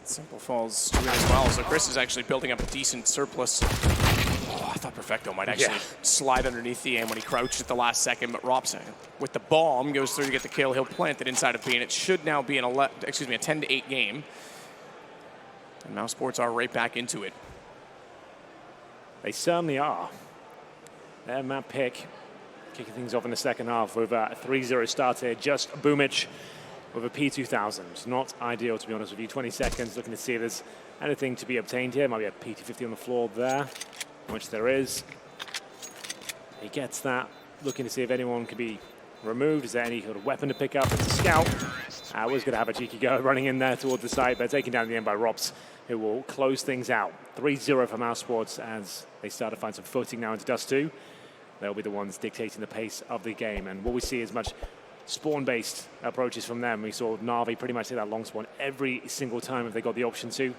Simple falls to it as well, so Chris is actually building up a decent surplus. Oh, I thought Perfecto might actually slide underneath the aim when he crouched at the last second, but Robson, with the bomb, goes through to get the kill. He'll plant it inside of B, and it should now be a 10-8 game. And Mousesports are right back into it. They certainly are. Their map pick, kicking things off in the second half with a 3-0 start here. Just Boomich with a P2000. Not ideal, to be honest with you. 20 seconds, looking to see if there's anything to be obtained here. Might be a P250 on the floor there, which there is. He gets that, looking to see if anyone can be removed. Is there any sort of weapon to pick up? It's a Scout. Was going to have a cheeky go running in there towards the side, but taken down in the end by Robs, who will close things out. 3-0 for Mousesports as they start to find some footing now into Dust 2. They'll be the ones dictating the pace of the game. And what we see is much spawn-based approaches from them. We saw Navi pretty much hit that long spawn every single time if they got the option to.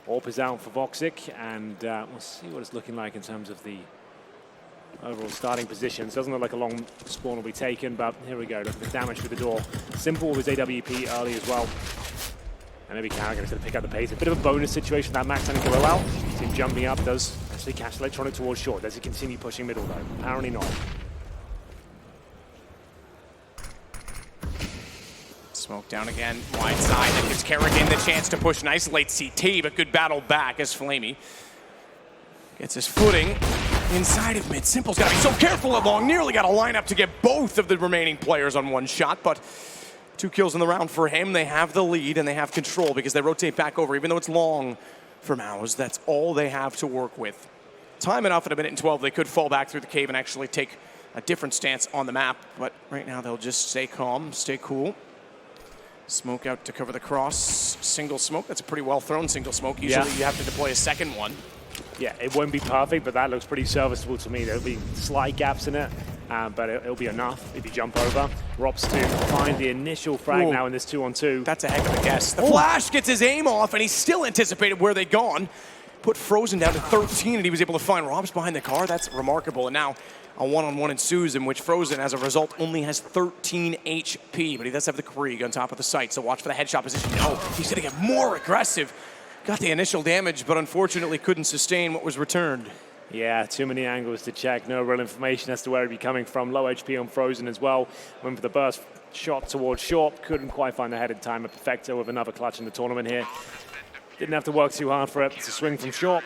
AWP is out for Voxic, and we'll see what it's looking like in terms of the overall starting positions. Doesn't look like a long spawn will be taken, but here we go. Look at the damage through the door. Simple with his AWP early as well. And maybe Kerrigan is going to pick up the pace. A bit of a bonus situation, that Max and Galil out. See him jumping up, does actually catch Electronic towards short. Does he continue pushing middle though? Apparently not. Smoke down again, wide side. That gives Kerrigan the chance to push. Nice late CT, but good battle back as Flamey gets his footing inside of mid. Simple's got to be so careful at long. Nearly got a lineup to get both of the remaining players on one shot, but 2 kills in the round for him. They have the lead and they have control because they rotate back over. Even though it's long for Mouse, that's all they have to work with. Time enough at 1:12. They could fall back through the cave and actually take a different stance on the map, but right now they'll just stay calm, stay cool. Smoke out to cover the cross. Single smoke. That's a pretty well thrown single smoke. Usually you have to deploy a second one. Yeah, it won't be perfect, but that looks pretty serviceable to me. There'll be slight gaps in it, but it'll be enough if you jump over. Robs to find the initial frag now in this 2-on-2. That's a heck of a guess. The flash gets his aim off, and he still anticipated where they'd gone. Put Frozen down to 13, and he was able to find Robs behind the car. That's remarkable. And now a one-on-one ensues in which Frozen, as a result, only has 13 HP, but he does have the Krieg on top of the site, so watch for the headshot position. No, he's going to get more aggressive. Got the initial damage, but unfortunately couldn't sustain what was returned. Yeah, too many angles to check. No real information as to where he'd be coming from. Low HP on Frozen as well. Went for the burst shot towards short. Couldn't quite find the head in time. A Perfecto with another clutch in the tournament here. Didn't have to work too hard for it. It's a swing from short.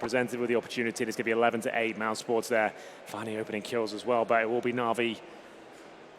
Presented with the opportunity. It's going to be 11-8. Mousesports there. Finding opening kills as well, but it will be Navi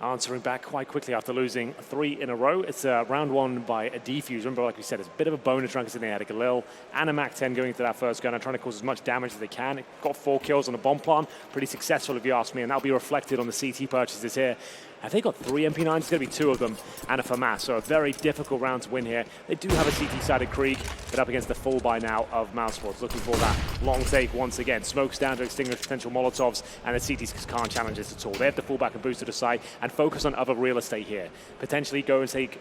answering back quite quickly after losing 3 in a row. It's round 1 by a defuse. Remember, like we said, it's a bit of a bonus run because they had a Galil and a Mac 10 going into that first gun and trying to cause as much damage as they can. It got 4 kills on the bomb plant. Pretty successful, if you ask me, and that'll be reflected on the CT purchases here. I think got 3 MP9s, it's going to be 2 of them, and a FAMAS, so a very difficult round to win here. They do have a CT-sided Krieg, but up against the full by now of Mousesports, looking for that long take once again. Smokes down to extinguish potential Molotovs, and the CTs can't challenge this at all. They have to fall back and boost to the side and focus on other real estate here. Potentially go and take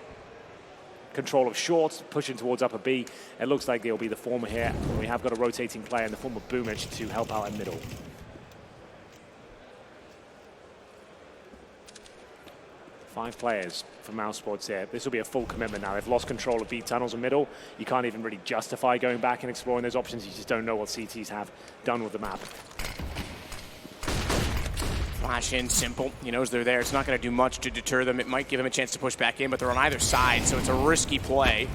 control of short, pushing towards upper B. It looks like they'll be the former here. We have got a rotating player in the form of Boomich to help out in middle. 5 players for Mousesports here. This will be a full commitment now. They've lost control of B tunnels and middle. You can't even really justify going back and exploring those options. You just don't know what CTs have done with the map. Flash in, Simple. He knows they're there. It's not going to do much to deter them. It might give him a chance to push back in, but they're on either side, so it's a risky play.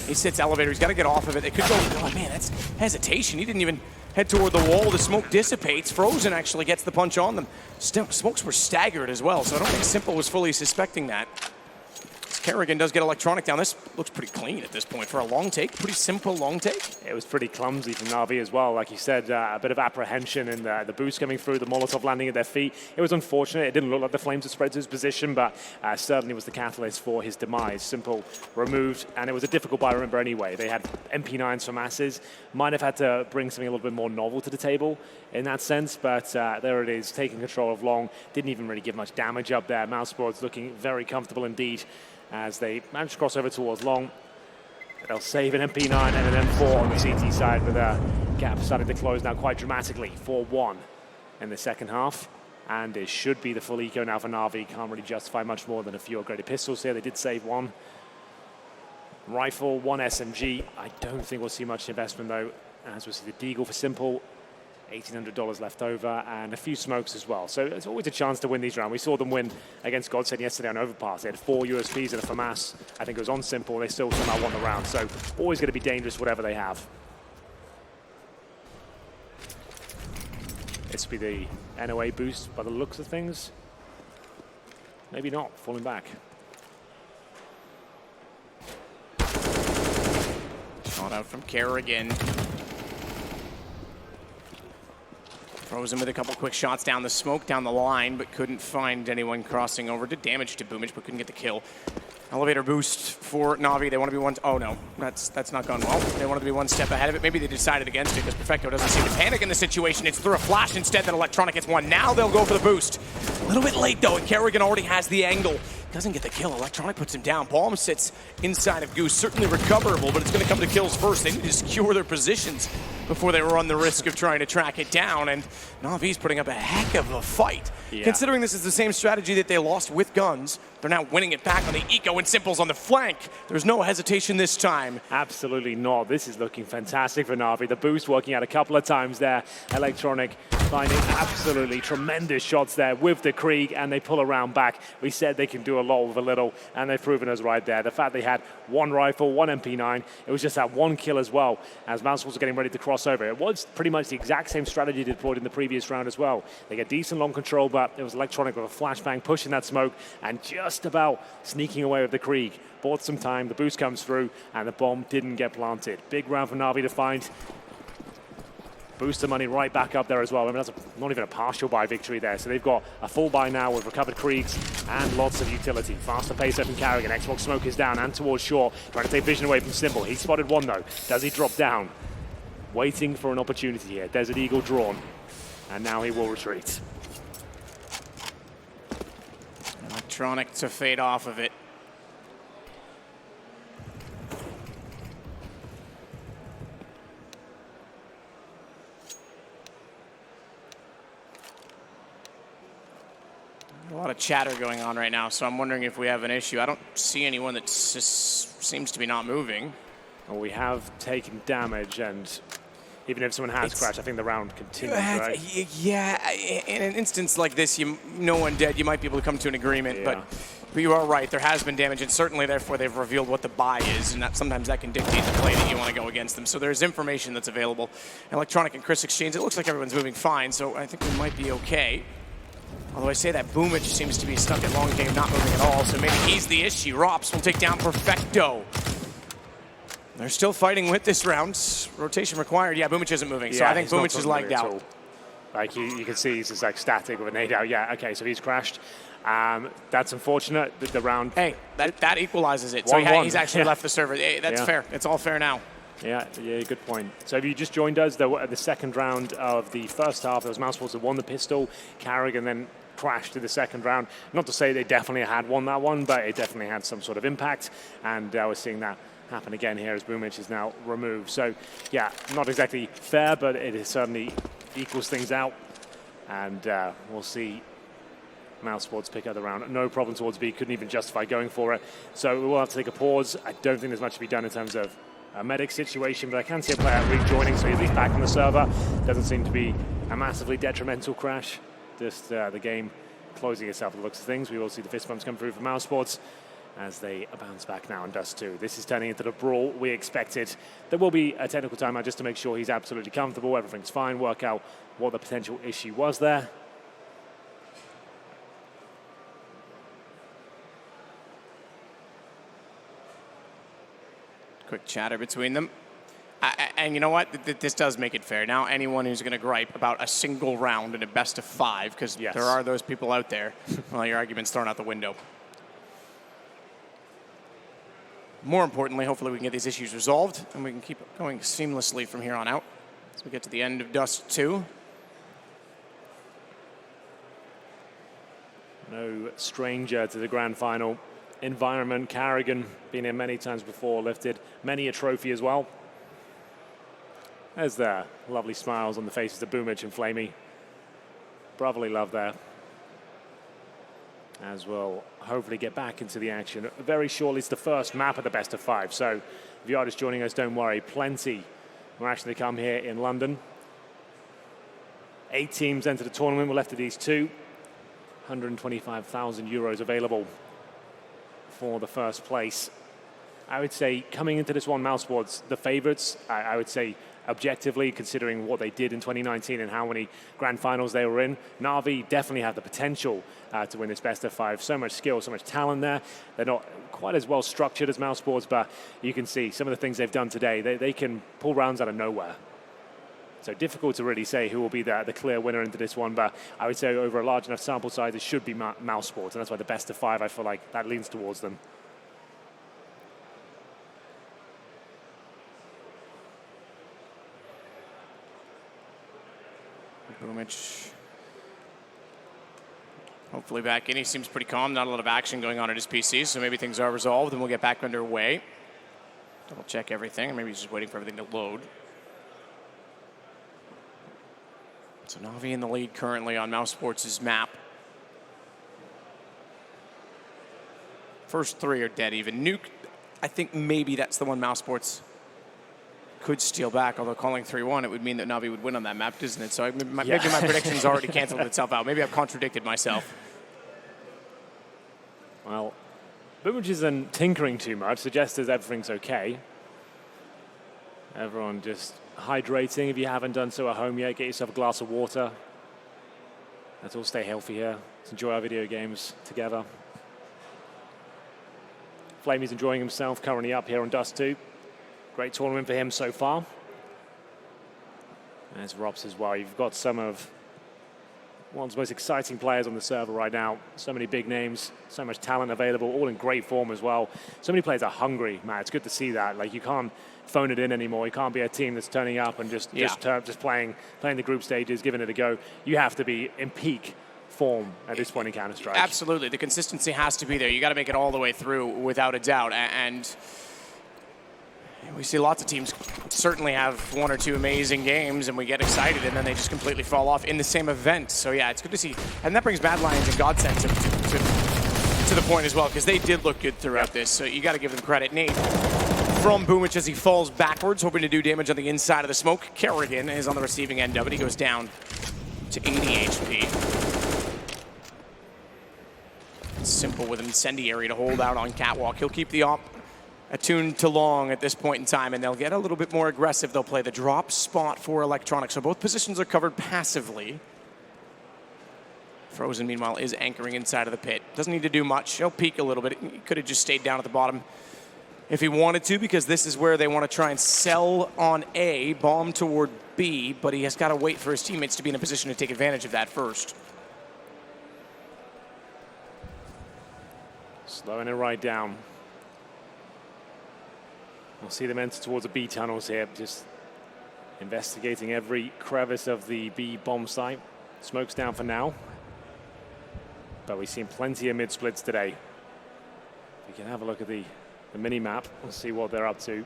He sits elevator. He's got to get off of it. They could go. Oh, man, that's hesitation. He didn't even head toward the wall. The smoke dissipates. Frozen actually gets the punch on them. Smokes were staggered as well, so I don't think Simple was fully suspecting that. Kerrigan does get electronic down. This looks pretty clean at this point for a long take. Pretty simple long take. It was pretty clumsy from Navi as well. Like you said, a bit of apprehension in the boost coming through, the Molotov landing at their feet. It was unfortunate. It didn't look like the flames had spread to his position, but certainly was the catalyst for his demise. Simple removed, and it was a difficult buy, remember, anyway. They had MP9s for masses. Might have had to bring something a little bit more novel to the table in that sense, but there it is, taking control of long. Didn't even really give much damage up there. Mousesport's looking very comfortable indeed as they manage to cross over towards long. They'll save an MP9 and an M4 on the CT side, with a gap starting to close now quite dramatically. 4-1 in the second half, and it should be the full eco now for Navi. Can't really justify much more than a few upgraded pistols here. They did save one rifle, one SMG. I don't think we'll see much investment though, as we'll see the Deagle for Simple. $1,800 left over, and a few smokes as well. So it's always a chance to win these rounds. We saw them win against Godsend yesterday on Overpass. They had 4 USPs and a FAMAS. I think it was on Simple. They still somehow won the round. So always going to be dangerous, whatever they have. This will be the NOA boost by the looks of things. Maybe not, falling back. Shot out from Kerrigan. Throws him with a couple quick shots down the smoke, down the line, but couldn't find anyone crossing over. Did damage to Boomich, but couldn't get the kill. Elevator boost for Navi. They want to be one. Oh no, that's not gone well. They wanted to be one step ahead of it. Maybe they decided against it because Perfecto doesn't seem to panic in the situation. It's through a flash instead that Electronic gets one. Now they'll go for the boost. A little bit late though, and Kerrigan already has the angle. Doesn't get the kill. Electronic puts him down. Bomb sits inside of Goose. Certainly recoverable, but it's going to come to kills first. They need to secure their positions before they run the risk of trying to track it down. And Navi's putting up a heck of a fight. Yeah. Considering this is the same strategy that they lost with guns, they're now winning it back on the eco and Simples on the flank. There's no hesitation this time. Absolutely not. This is looking fantastic for Navi. The boost working out a couple of times there. Electronic finding absolutely tremendous shots there with the Krieg, and they pull around back. We said they can do a lot with a little, and they've proven us right there. The fact they had one rifle, one MP9, it was just that one kill as well, as Mouse was getting ready to cross over. It was pretty much the exact same strategy deployed in the previous round as well. They get decent long control, but it was Electronic with a flashbang pushing that smoke and just about sneaking away with the Krieg. Bought some time, the boost comes through, and the bomb didn't get planted. Big round for Navi to find. Booster money right back up there as well. I mean, that's not even a partial buy victory there. So they've got a full buy now with recovered Kriegs and lots of utility. Faster pace there from Kerrigan. Xbox smoke is down and towards Shaw. Trying to take vision away from Simple. He spotted one though. Does he drop down? Waiting for an opportunity here. Desert Eagle drawn. And now he will retreat. Electronic to fade off of it. A lot of chatter going on right now, so I'm wondering if we have an issue. I don't see anyone that seems to be not moving. Well, we have taken damage, and even if someone has crashed, I think the round continues, right? Yeah, in an instance like this, no one dead, you might be able to come to an agreement, but you are right, there has been damage, and certainly therefore they've revealed what the buy is, and sometimes that can dictate the play that you want to go against them. So there's information that's available. Electronic and Chris exchange, it looks like everyone's moving fine, so I think we might be okay. Although I say that Boomich seems to be stuck at long game, not moving at all, so maybe he's the issue. Rops will take down Perfecto. They're still fighting with this round. Rotation required. Yeah, Boomich isn't moving, so I think Boomich is lagged out. Like you can see, he's just like static with a nade out. Yeah, okay, so he's crashed. That's unfortunate. The round. Hey, that equalizes it. So he's actually left the server. Hey, that's fair. It's all fair now. Yeah, good point. So if you just joined us, the second round of the first half, there was Mousesport that won the pistol, Kerrigan then crashed in the second round. Not to say they definitely had won that one, but it definitely had some sort of impact, and we're seeing that happen again here as Boomich is now removed. So yeah, not exactly fair, but it certainly equals things out, and we'll see Mousesports pick up the round. No problem towards B, couldn't even justify going for it. So we will have to take a pause. I don't think there's much to be done in terms of a medic situation, but I can see a player rejoining, so he's back on the server. Doesn't seem to be a massively detrimental crash. Just the game closing itself with the looks of things. We will see the fist bumps come through for Mousesports as they bounce back now in Dust 2. This is turning into the brawl we expected. There will be a technical timeout just to make sure he's absolutely comfortable, everything's fine, work out what the potential issue was there. Quick chatter between them. And you know what? This does make it fair. Now anyone who's going to gripe about a single round in a best of 5, because there are those people out there, well, your argument's thrown out the window. More importantly, hopefully we can get these issues resolved and we can keep it going seamlessly from here on out as we get to the end of Dust 2. No stranger to the grand final environment. Carrigan, been here many times before, lifted many a trophy as well. There's the lovely smiles on the faces of Boomich and Flamey. Brotherly love there. As we'll hopefully get back into the action very shortly. It's the first map of the best of 5. So if you are just joining us, don't worry. Plenty will actually come here in London. 8 teams enter the tournament. We're left of these 2. 125,000 euros available for the first place. I would say coming into this one, mousesport's the favorites. I would say objectively, considering what they did in 2019 and how many grand finals they were in, Navi definitely have the potential to win this best of 5. So much skill, so much talent there. They're not quite as well structured as mousesport's, but you can see some of the things they've done today. They can pull rounds out of nowhere. So difficult to really say who will be the clear winner into this one, but I would say over a large enough sample size, it should be mousesports, and that's why the best of 5, I feel like that leans towards them. Boomich hopefully back in. He seems pretty calm. Not a lot of action going on at his PC, so maybe things are resolved and we'll get back underway. Double check everything. Maybe he's just waiting for everything to load. So Navi in the lead currently on mousesports' map. First 3 are dead even. Nuke, I think maybe that's the one mousesports could steal back, although calling 3-1, it would mean that Navi would win on that map, doesn't it? So maybe my prediction's already canceled itself out. Maybe I've contradicted myself. Well, Boomich isn't tinkering too much, suggests everything's okay. Everyone just hydrating. If you haven't done so at home yet, get yourself a glass of water. Let's all stay healthy here. Let's enjoy our video games together. Flamey's enjoying himself, currently up here on Dust 2. Great tournament for him so far. There's Robs as well. You've got some of one of the most exciting players on the server right now. So many big names, so much talent available, all in great form as well. So many players are hungry, man. It's good to see that. Like, you can't phone it in anymore. You can't be a team that's turning up and just playing the group stages, giving it a go. You have to be in peak form at this point in Counter-Strike. Absolutely. The consistency has to be there. You got to make it all the way through without a doubt. And we see lots of teams certainly have 1 or 2 amazing games and we get excited and then they just completely fall off in the same event. So yeah, it's good to see. And that brings Bad Lions and Godsend to the point as well, because they did look good throughout this. So you got to give them credit. Nate from Boomich as he falls backwards, hoping to do damage on the inside of the smoke. Kerrigan is on the receiving end of it. He goes down to 80 HP. Simple with Incendiary to hold out on Catwalk. He'll keep the op attuned to long at this point in time, and they'll get a little bit more aggressive. They'll play the drop spot for Electronic, so both positions are covered passively. Frozen, meanwhile, is anchoring inside of the pit. Doesn't need to do much. He'll peek a little bit. He could have just stayed down at the bottom if he wanted to, because this is where they want to try and sell on A, bomb toward B, but he has got to wait for his teammates to be in a position to take advantage of that first. Slowing it right down. We'll see them enter towards the B tunnels here, just investigating every crevice of the B bomb site. Smoke's down for now, but we've seen plenty of mid splits today. We can have a look at the mini map and see what they're up to.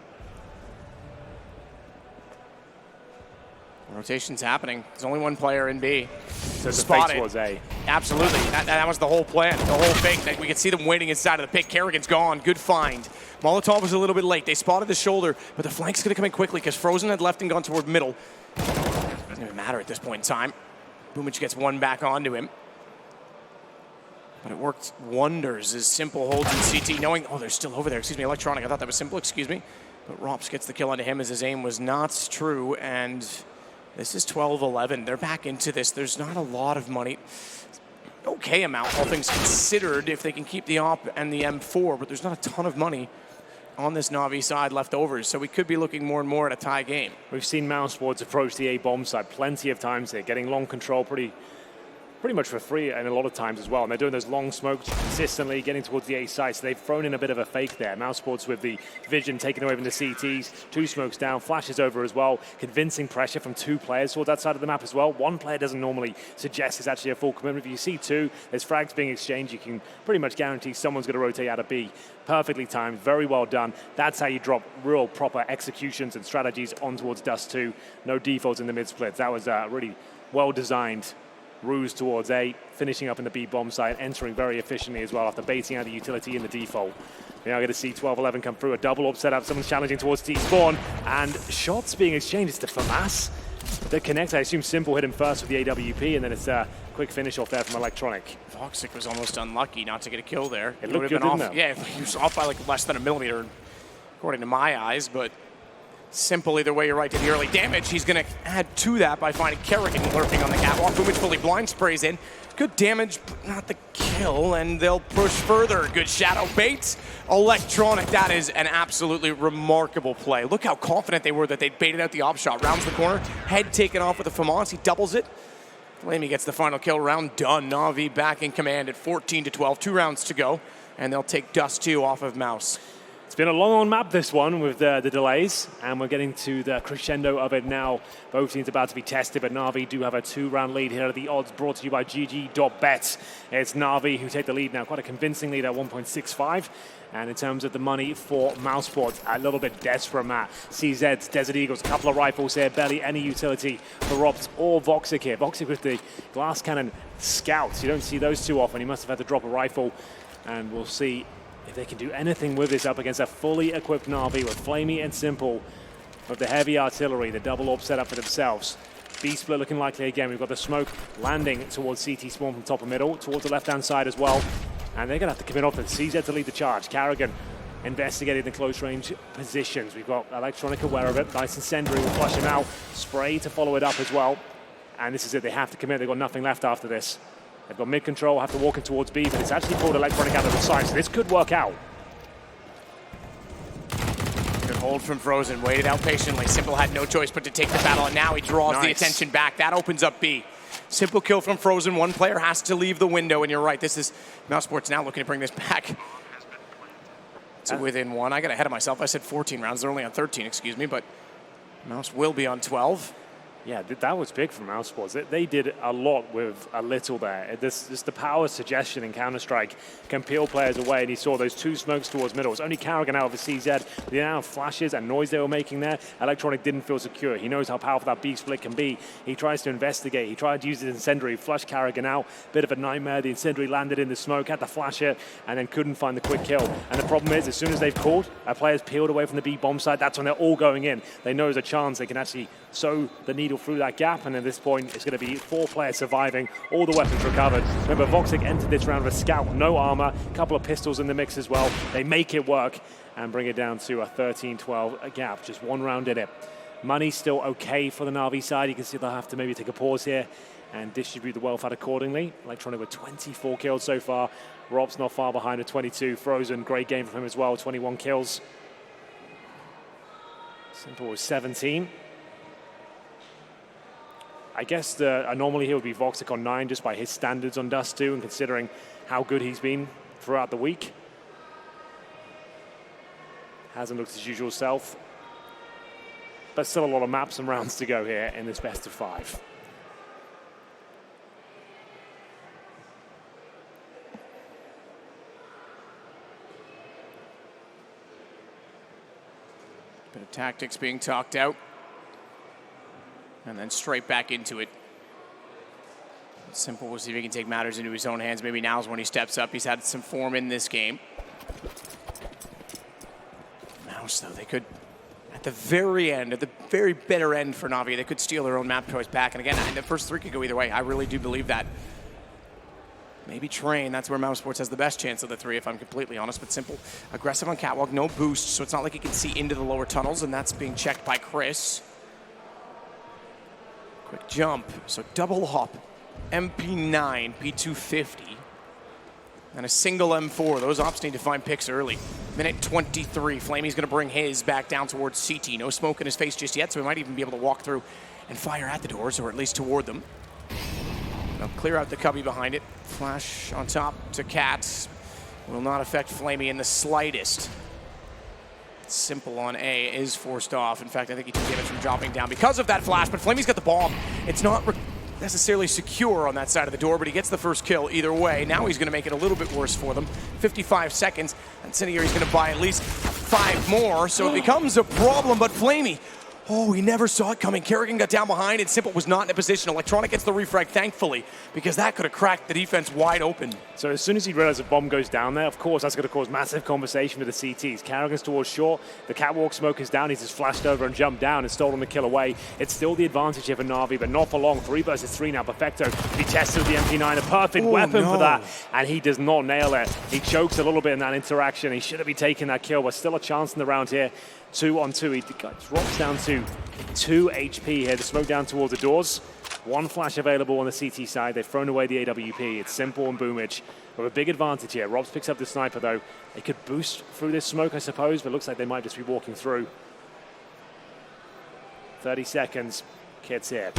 Rotation's happening. There's only one player in B. So the spotted. face was A. Absolutely. That was the whole plan, the whole thing. We could see them waiting inside of the pit. Kerrigan's gone. Good find. Molotov was a little bit late. They spotted the shoulder, but the flank's going to come in quickly because Frozen had left and gone toward middle. Doesn't even matter at this point in time. Boomich gets one back onto him. But it worked wonders as Simple holds in CT, knowing, oh, they're still over there. Excuse me, Electronic. I thought that was Simple, excuse me. But Rops gets the kill onto him as his aim was not true, and this is 12-11. They're back into this. There's not a lot of money. Okay amount, all things considered, if they can keep the op and the M4, but there's not a ton of money on this Navi side leftovers, so we could be looking more and more at a tie game. We've seen mousesports approach the A bomb side plenty of times here, getting long control pretty much for free and a lot of times as well. And they're doing those long smokes consistently, getting towards the A side. So they've thrown in a bit of a fake there. Mousesports with the vision taken away from the CTs. 2 smokes down, flashes over as well. Convincing pressure from 2 players towards that side of the map as well. 1 player doesn't normally suggest it's actually a full commitment. If you see 2, there's frags being exchanged. You can pretty much guarantee someone's going to rotate out of B. Perfectly timed, very well done. That's how you drop real proper executions and strategies on towards Dust 2. No defaults in the mid splits. That was really well designed ruse towards A, finishing up in the B bomb site, entering very efficiently as well after baiting out the utility in the default. We're now going to see 12-11 come through, a double up setup, someone's challenging towards T-spawn, and shots being exchanged. It's to FAMAS. The connect, I assume Simple hit him first with the AWP, and then it's a quick finish off there from Electronic. Voxic was almost unlucky not to get a kill there. It looked good, didn't it? Yeah, he was off by like less than a millimeter, according to my eyes, but Simple, either way, you're right to the early damage. He's going to add to that by finding Kerrigan lurking on the catwalk. Boomage fully blind sprays in. Good damage, but not the kill, and they'll push further. Good shadow bait. Electronic, that is an absolutely remarkable play. Look how confident they were that they'd baited out the op shot. Rounds the corner, head taken off with the FAMAS. He doubles it. Flamey gets the final kill. Round done. Navi back in command at 14-12. 2 rounds to go, and they'll take Dust 2 off of Mouse. It's been a long on map, this one, with the delays, and we're getting to the crescendo of it now. Both teams about to be tested, but Navi do have a 2-round lead here. The odds brought to you by GG.bet. It's Navi who take the lead now, quite a convincing lead at 1.65. And in terms of the money for Mousesport, a little bit desperate, Matt. CZ's Desert Eagles, a couple of rifles here, barely any utility for Rops or Voxic here. Voxic with the glass cannon scouts. You don't see those too often. He must have had to drop a rifle, and we'll see if they can do anything with this up against a fully equipped Navi with Flamey and Simple with the heavy artillery, the double orb set up for themselves. B-split looking likely again. We've got the smoke landing towards CT spawn from top of middle, towards the left-hand side as well. And they're going to have to commit off it. CZ to lead the charge. Kerrigan investigating the close-range positions. We've got Electronic aware of it. Nice incendiary will flush him out. Spray to follow it up as well. And this is it. They have to commit. They've got nothing left after this. They've got mid-control, have to walk in towards B, but it's actually pulled Electronic out of the side, so this could work out. Good hold from Frozen, waited out patiently. Simple had no choice but to take the battle, and now he draws the attention back. That opens up B. Simple kill from Frozen. 1 player has to leave the window, and you're right, this is Mousesports now looking to bring this back to within 1. I got ahead of myself. I said 14 rounds. They're only on 13, excuse me, but Mouse will be on 12. Yeah, that was big from Mousesports. They did a lot with a little there. Just the power suggestion in Counter-Strike can peel players away, and he saw those 2 smokes towards middle. It's only Kerrigan out of the CZ. The amount of flashes and noise they were making there, Electronic didn't feel secure. He knows how powerful that B-split can be. He tries to investigate. He tried to use his incendiary, flush Kerrigan out. Bit of a nightmare. The incendiary landed in the smoke, had to flash it, and then couldn't find the quick kill. And the problem is, as soon as they've called, a player's peeled away from the B-bomb side, that's when they're all going in. They know there's a chance they can actually sow the needle through that gap, and at this point it's going to be 4 players surviving, all the weapons recovered. Remember, Voxic entered this round with a scout, no armor, a couple of pistols in the mix as well. They make it work and bring it down to a 13-12 gap, just 1 round in it. Money still okay for the Navi side. You can see they'll have to maybe take a pause here and distribute the wealth out accordingly. Electronic with 24 kills so far. Rob's not far behind at 22. Frozen, great game from him as well, 21 kills. Simple was 17. I guess the anomaly here would be Voxic on 9, just by his standards on Dust 2, and considering how good he's been throughout the week. Hasn't looked his usual self. But still a lot of maps and rounds to go here in this best of 5. Bit of tactics being talked out. And then straight back into it. Simple, we'll see if he can take matters into his own hands. Maybe now's when he steps up. He's had some form in this game. Mouse, though, they could, at the very end, at the very bitter end for Navi, they could steal their own map choice back. And again, the first 3 could go either way. I really do believe that. Maybe Train, that's where Mousesports has the best chance of the 3, if I'm completely honest. But Simple, aggressive on catwalk, no boost, so it's not like he can see into the lower tunnels, and that's being checked by Chris. Quick jump, so double hop, MP9, P250. and a single M4. Those ops need to find picks early. Minute 23. Flamey's going to bring his back down towards CT. No smoke in his face just yet, so he might even be able to walk through and fire at the doors, or at least toward them. They'll clear out the cubby behind it. Flash on top to Cats. Will not affect Flamey in the slightest. Simple on A is forced off. In fact, I think he took damage from dropping down because of that flash, but Flamey's got the bomb. It's not necessarily secure on that side of the door, but he gets the first kill either way. Now he's going to make it a little bit worse for them. 55 seconds. Incendiary's going to buy at least 5 more, so it becomes a problem, but Flamey, oh, he never saw it coming. Kerrigan got down behind, and Simple was not in a position. Electronic gets the refrag, thankfully, because that could have cracked the defense wide open. So as soon as he realized a bomb goes down there, of course, that's going to cause massive conversation with the CTs. Kerrigan's towards short. The catwalk smoke is down. He's just flashed over and jumped down and stolen the kill away. It's still the advantage here for Navi, but not for long. 3 versus 3 now. Perfecto. He tested the MP9, a perfect weapon for that, and he does not nail it. He chokes a little bit in that interaction. He should have been taking that kill, but still a chance in the round here. 2-on-2. He drops down to 2 HP here. The smoke down towards the doors. 1 flash available on the CT side. They've thrown away the AWP. It's Simple and Boomage with a big advantage here. Robs picks up the sniper, though. They could boost through this smoke, I suppose, but it looks like they might just be walking through. 30 seconds. Kid's here.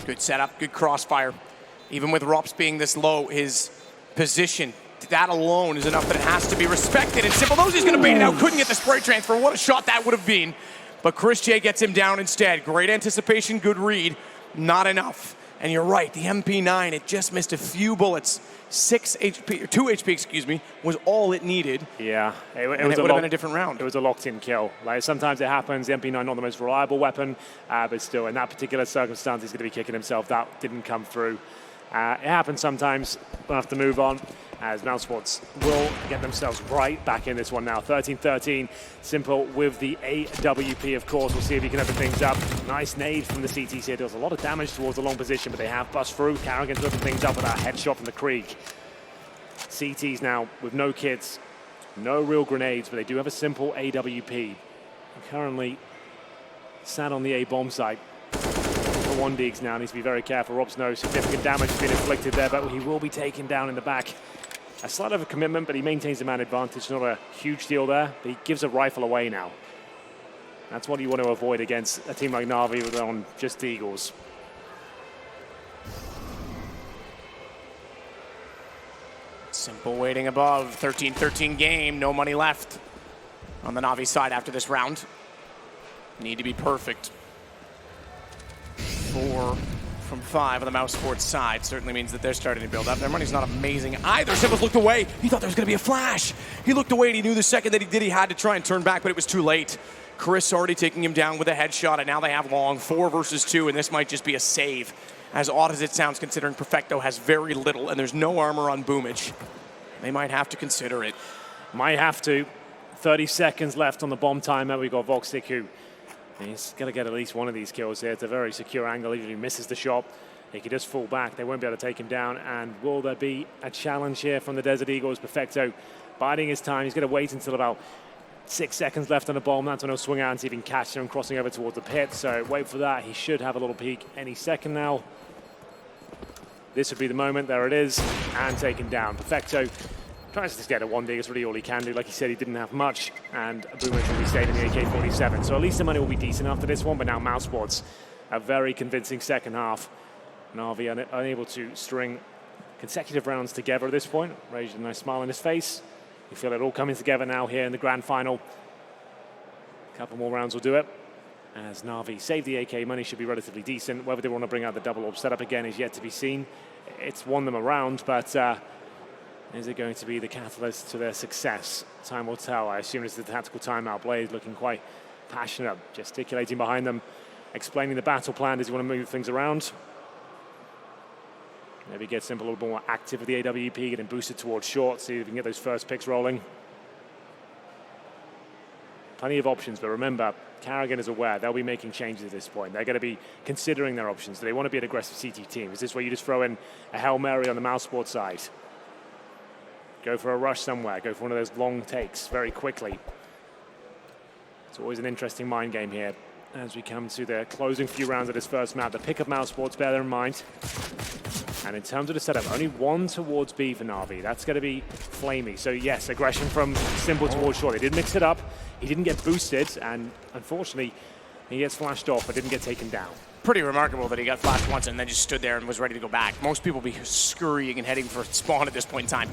Good setup, good crossfire. Even with Rops being this low, his position, that alone is enough that it has to be respected. And Simple knows he's going to bait it out. Couldn't get the spray transfer. What a shot that would have been. But Chris J gets him down instead. Great anticipation, good read. Not enough. And you're right, the MP9, it just missed a few bullets. 6 HP, or 2 HP, excuse me, was all it needed. Yeah. It would have been a different round. It was a locked-in kill. Like, sometimes it happens. The MP9 not the most reliable weapon, but still, in that particular circumstance, he's going to be kicking himself. That didn't come through. It happens sometimes. We'll have to move on, as mousesports will get themselves right back in this one now. 13-13. Simple with the AWP, of course. We'll see if he can open things up. Nice nade from the CTs here. Does a lot of damage towards the long position, but they have bust through. Kerrigan to open things up with that headshot from the Krieg. CTs now with no kits, no real grenades, but they do have a Simple AWP. Currently sat on the A bomb site. For 1Digs now, needs to be very careful. Robs knows significant damage has been inflicted there, but he will be taken down in the back. A slight of a commitment, but he maintains the man advantage. Not a huge deal there, but he gives a rifle away now. That's what you want to avoid against a team like Navi with on just Eagles. Simple waiting above. 13-13 game. No money left on the Navi side after this round. Need to be perfect. 4 from 5 on the mousesport side certainly means that they're starting to build up. Their money's not amazing either. Simple's looked away. He thought there was going to be a flash. He looked away and he knew the second that he did, he had to try and turn back, but it was too late. Chris already taking him down with a headshot, and now they have long. 4 versus 2, and this might just be a save. As odd as it sounds, considering Perfecto has very little, and there's no armor on Boomage. They might have to consider it. Might have to. 30 seconds left on the bomb timer. We've got Voxic, who he's going to get at least one of these kills here. It's a very secure angle. Even if he misses the shot, he can just fall back. They won't be able to take him down. And will there be a challenge here from the Desert Eagles? Perfecto biding his time. He's going to wait until about 6 seconds left on the bomb. That's when he'll swing out and see if he can catch him crossing over towards the pit. So wait for that. He should have a little peek any second now. This would be the moment. There it is. And taken down. Perfecto tries to just get a 1D. It's really all he can do. Like he said, he didn't have much. And Boomage will be staying in the AK-47. So at least the money will be decent after this one. But now mousesports, a very convincing second half. Navi unable to string consecutive rounds together at this point. Rage a nice smile on his face. You feel it all coming together now here in the grand final. A couple more rounds will do it. As Navi save the AK, money should be relatively decent. Whether they want to bring out the double orb setup again is yet to be seen. It's won them a round, but is it going to be the catalyst to their success? Time will tell. I assume it's the tactical timeout. Blaze looking quite passionate, gesticulating behind them, explaining the battle plan. Does he want to move things around? Maybe get Simple a little more active with the AWP, get him boosted towards short, see if we can get those first picks rolling. Plenty of options, but remember, Kerrigan is aware they'll be making changes at this point. They're going to be considering their options. Do they want to be an aggressive CT team? Is this where you just throw in a Hail Mary on the mousesport side? Go for a rush somewhere. Go for one of those long takes very quickly. It's always an interesting mind game here as we come to the closing few rounds of this first map. The pick of mousesports, bear that in mind. And in terms of the setup, only one towards B for Navi. That's going to be Flamey. So yes, aggression from Simple towards Shaw. They did mix it up. He didn't get boosted, and unfortunately, he gets flashed off but didn't get taken down. Pretty remarkable that he got flashed once and then just stood there and was ready to go back. Most people be scurrying and heading for spawn at this point in time.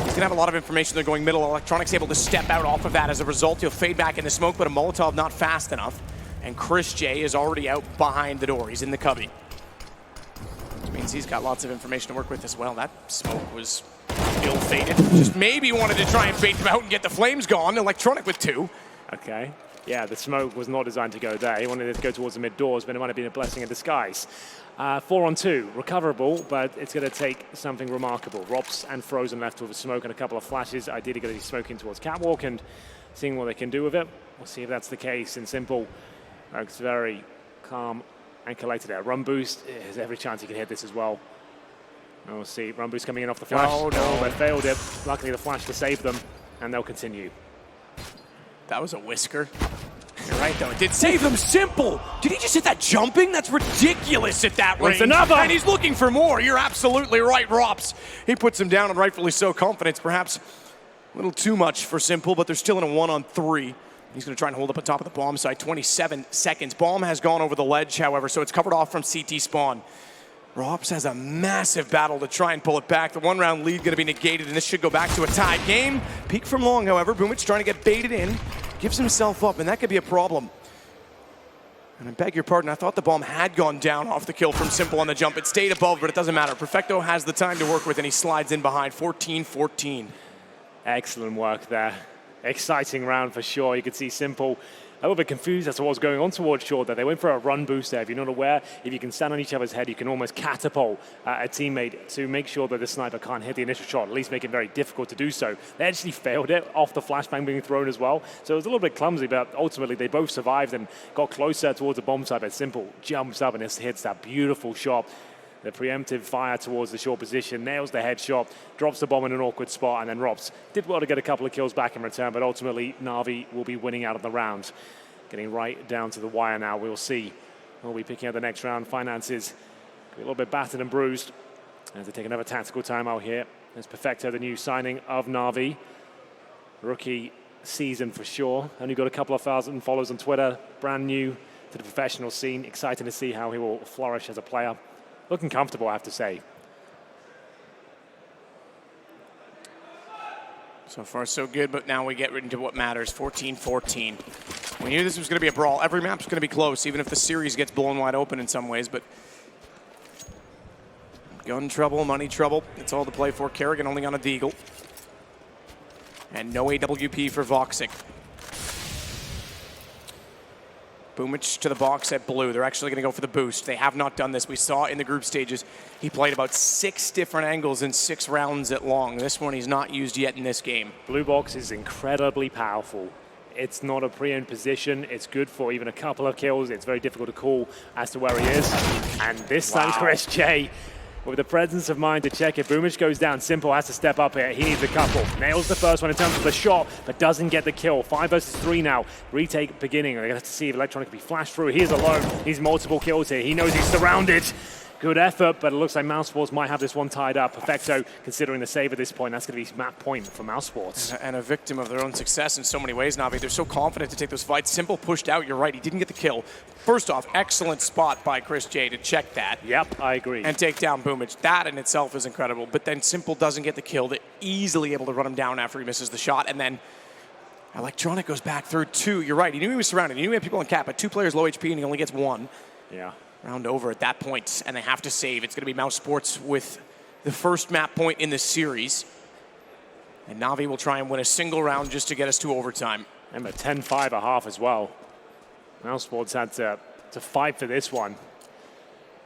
He's gonna have a lot of information. They're going middle. Electronics able to step out off of that. As a result, he'll fade back in the smoke, but a Molotov not fast enough. And Chris J is already out behind the door. He's in the cubby. Which means he's got lots of information to work with as well. That smoke was ill-fated. Just maybe wanted to try and bait them out and get the flames gone. Electronic with 2. Okay. Yeah, the smoke was not designed to go there. He wanted it to go towards the mid doors, but it might have been a blessing in disguise. 4-on-2, recoverable, but it's going to take something remarkable. Rops and Frozen left with a smoke and a couple of flashes. Ideally going to be smoking towards Catwalk and seeing what they can do with it. We'll see if that's the case. And Simple looks very calm and collected there. Run boost, there's every chance he can hit this as well. We'll see. Run boost coming in off the flash. Oh, no. They failed it. Luckily, the flash to save them, and they'll continue. That was a whisker. You're right, though. It did save them. Simple. Did he just hit that jumping? That's ridiculous at that range. Another. And he's looking for more. You're absolutely right, Rops. He puts him down, and rightfully so. Confidence, perhaps a little too much for Simple, but they're still in a 1-on-3. He's going to try and hold up on top of the bomb site. 27 seconds. Bomb has gone over the ledge, however, so it's covered off from CT spawn. Rops has a massive battle to try and pull it back. The 1-round lead going to be negated, and this should go back to a tie game. Peek from long, however. Boomich trying to get baited in. Gives himself up, and that could be a problem. And I beg your pardon, I thought the bomb had gone down off the kill from Simple on the jump. It stayed above, but it doesn't matter. Perfecto has the time to work with, and he slides in behind. 14-14. Excellent work there. Exciting round for sure. You could see Simple a little bit confused as to what was going on towards Shaw there. They went for a run boost there. If you're not aware, if you can stand on each other's head, you can almost catapult a teammate to make sure that the sniper can't hit the initial shot, at least make it very difficult to do so. They actually failed it off the flashbang being thrown as well. So it was a little bit clumsy, but ultimately they both survived and got closer towards the bomb site. But Simple jumps up and hits that beautiful shot. The preemptive fire towards the short position, nails the headshot, drops the bomb in an awkward spot, and then Rops did well to get a couple of kills back in return, but ultimately Navi will be winning out of the round. Getting right down to the wire now. We'll see. We'll be picking up the next round. Finances a little bit battered and bruised as they take another tactical timeout here. There's Perfecto, the new signing of Navi. Rookie season for sure. Only got a couple of thousand followers on Twitter. Brand new to the professional scene. Exciting to see how he will flourish as a player. Looking comfortable, I have to say. So far, so good, but now we get into what matters. 14-14. We knew this was going to be a brawl. Every map's going to be close, even if the series gets blown wide open in some ways, but gun trouble, money trouble, it's all to play for. Kerrigan only on a deagle. And no AWP for Voxic. Boomich to the box at blue. They're actually going to go for the boost. They have not done this. We saw in the group stages, he played about 6 different angles in 6 rounds at long. This one he's not used yet in this game. Blue box is incredibly powerful. It's not a pre-owned position. It's good for even a couple of kills. It's very difficult to call as to where he is. And this time, Chris J, with the presence of mind to check it. Boomich goes down. Simple has to step up here. He needs a couple. Nails the first one in terms of the shot, but doesn't get the kill. 5 versus 3 now. Retake beginning. They're going to have to see if Electronic can be flashed through. He's alone. He's multiple kills here. He knows he's surrounded. Good effort, but it looks like Mousesports might have this one tied up. Perfecto, considering the save at this point, that's going to be map point for Mousesports. And a victim of their own success in so many ways, Navi. They're so confident to take those fights. Simple pushed out, you're right, he didn't get the kill. First off, excellent spot by Chris J to check that. Yep, I agree. And take down Boomich. That in itself is incredible, but then Simple doesn't get the kill. They're easily able to run him down after he misses the shot, and then Electronic goes back through 2. You're right, he knew he was surrounded. He knew he had people on cap, but 2 players low HP and he only gets 1. Yeah. Round over at that point, and they have to save. It's going to be Mousesports with the first map point in the series. And Navi will try and win a single round just to get us to overtime. And a 10-5 a half as well. Mousesports had to fight for this one.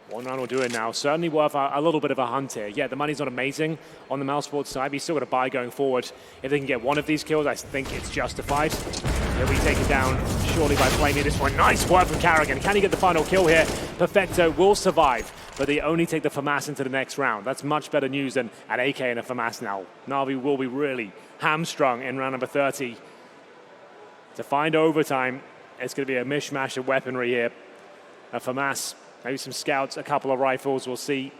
One round will do it now. Certainly worth a little bit of a hunt here. Yeah, the money's not amazing on the Mousesports side, but he's still got to buy going forward. If they can get one of these kills, I think it's justified. He'll be taken down surely by Flamey. This one, nice work from Kerrigan. Can he get the final kill here? Perfecto will survive, but they only take the FAMAS into the next round. That's much better news than an AK and a FAMAS now. Navi will be really hamstrung in round number 30. To find overtime, it's going to be a mishmash of weaponry here. A FAMAS, maybe some scouts, a couple of rifles, we'll see.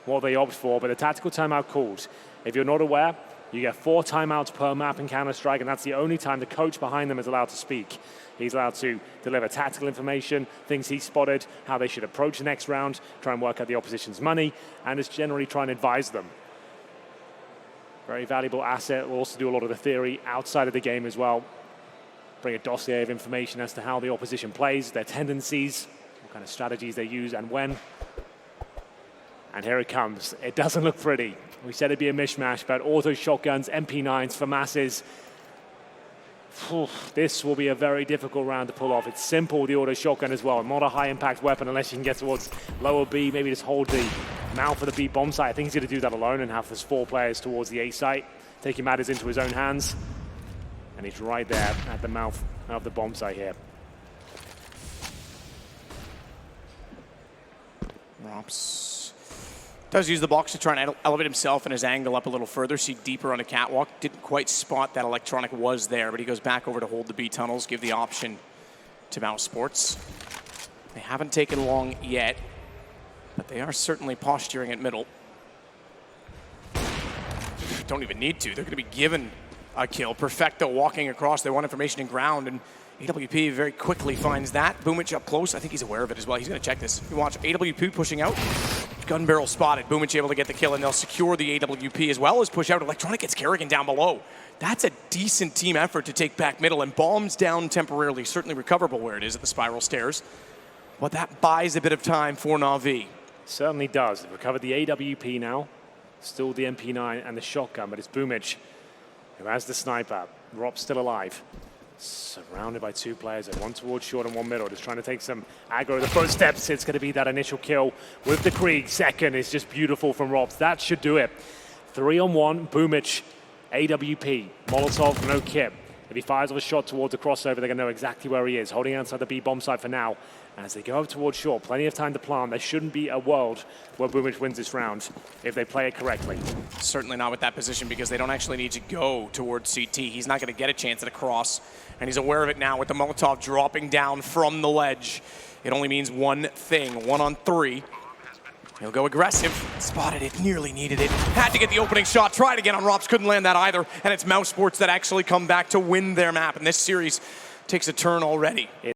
what they opt for, but the tactical timeout called. If you're not aware, you get 4 timeouts per map in Counter-Strike, and that's the only time the coach behind them is allowed to speak. He's allowed to deliver tactical information, things he spotted, how they should approach the next round, try and work out the opposition's money, and just generally try and advise them. Very valuable asset. Will also do a lot of the theory outside of the game as well. Bring a dossier of information as to how the opposition plays, their tendencies, what kind of strategies they use, and when. And here it comes. It doesn't look pretty. We said it'd be a mishmash, but auto shotguns, MP9s, FAMASs. This will be a very difficult round to pull off. It's simple, the auto shotgun as well. Not a high impact weapon unless you can get towards lower B, maybe just hold the mouth of the B bomb site. I think he's going to do that alone and have his 4 players towards the A site, taking matters into his own hands. And he's right there at the mouth of the bomb site here. ropz does use the box to try and elevate himself and his angle up a little further, see deeper on a catwalk. Didn't quite spot that electronic was there, but he goes back over to hold the B tunnels, give the option to mousesport. They haven't taken long yet, but they are certainly posturing at middle. Don't even need to. They're going to be given a kill. Perfecto walking across. They want information in ground, and AWP very quickly finds that. Boomich up close. I think he's aware of it as well. He's going to check this. You watch AWP pushing out. Gun barrel spotted. Boomich able to get the kill, and they'll secure the AWP as well as push out. Electronic gets Kerrigan down below. That's a decent team effort to take back middle, and bombs down temporarily. Certainly recoverable where it is at the spiral stairs. But that buys a bit of time for Navi. Certainly does. They've recovered the AWP now. Still the MP9 and the shotgun, but it's Boomich who has the sniper. ropz still alive. Surrounded by 2 players, one towards short and one middle, just trying to take some aggro. The first steps, it's going to be that initial kill with the Krieg. Second is just beautiful from ropz. That should do it. 3-on-1, Boomich, AWP, Molotov, no kit. If he fires off a shot towards the crossover, they're going to know exactly where he is. Holding outside the B bomb site for now. As they go up towards short, plenty of time to plant. There shouldn't be a world where Boomich wins this round if they play it correctly. Certainly not with that position, because they don't actually need to go towards CT. He's not going to get a chance at a cross, and he's aware of it now with the Molotov dropping down from the ledge. It only means one thing, 1-on-3. He'll go aggressive. Spotted it, nearly needed it. Had to get the opening shot, tried again on ropz, couldn't land that either. And it's mousesport that actually come back to win their map, and this series takes a turn already.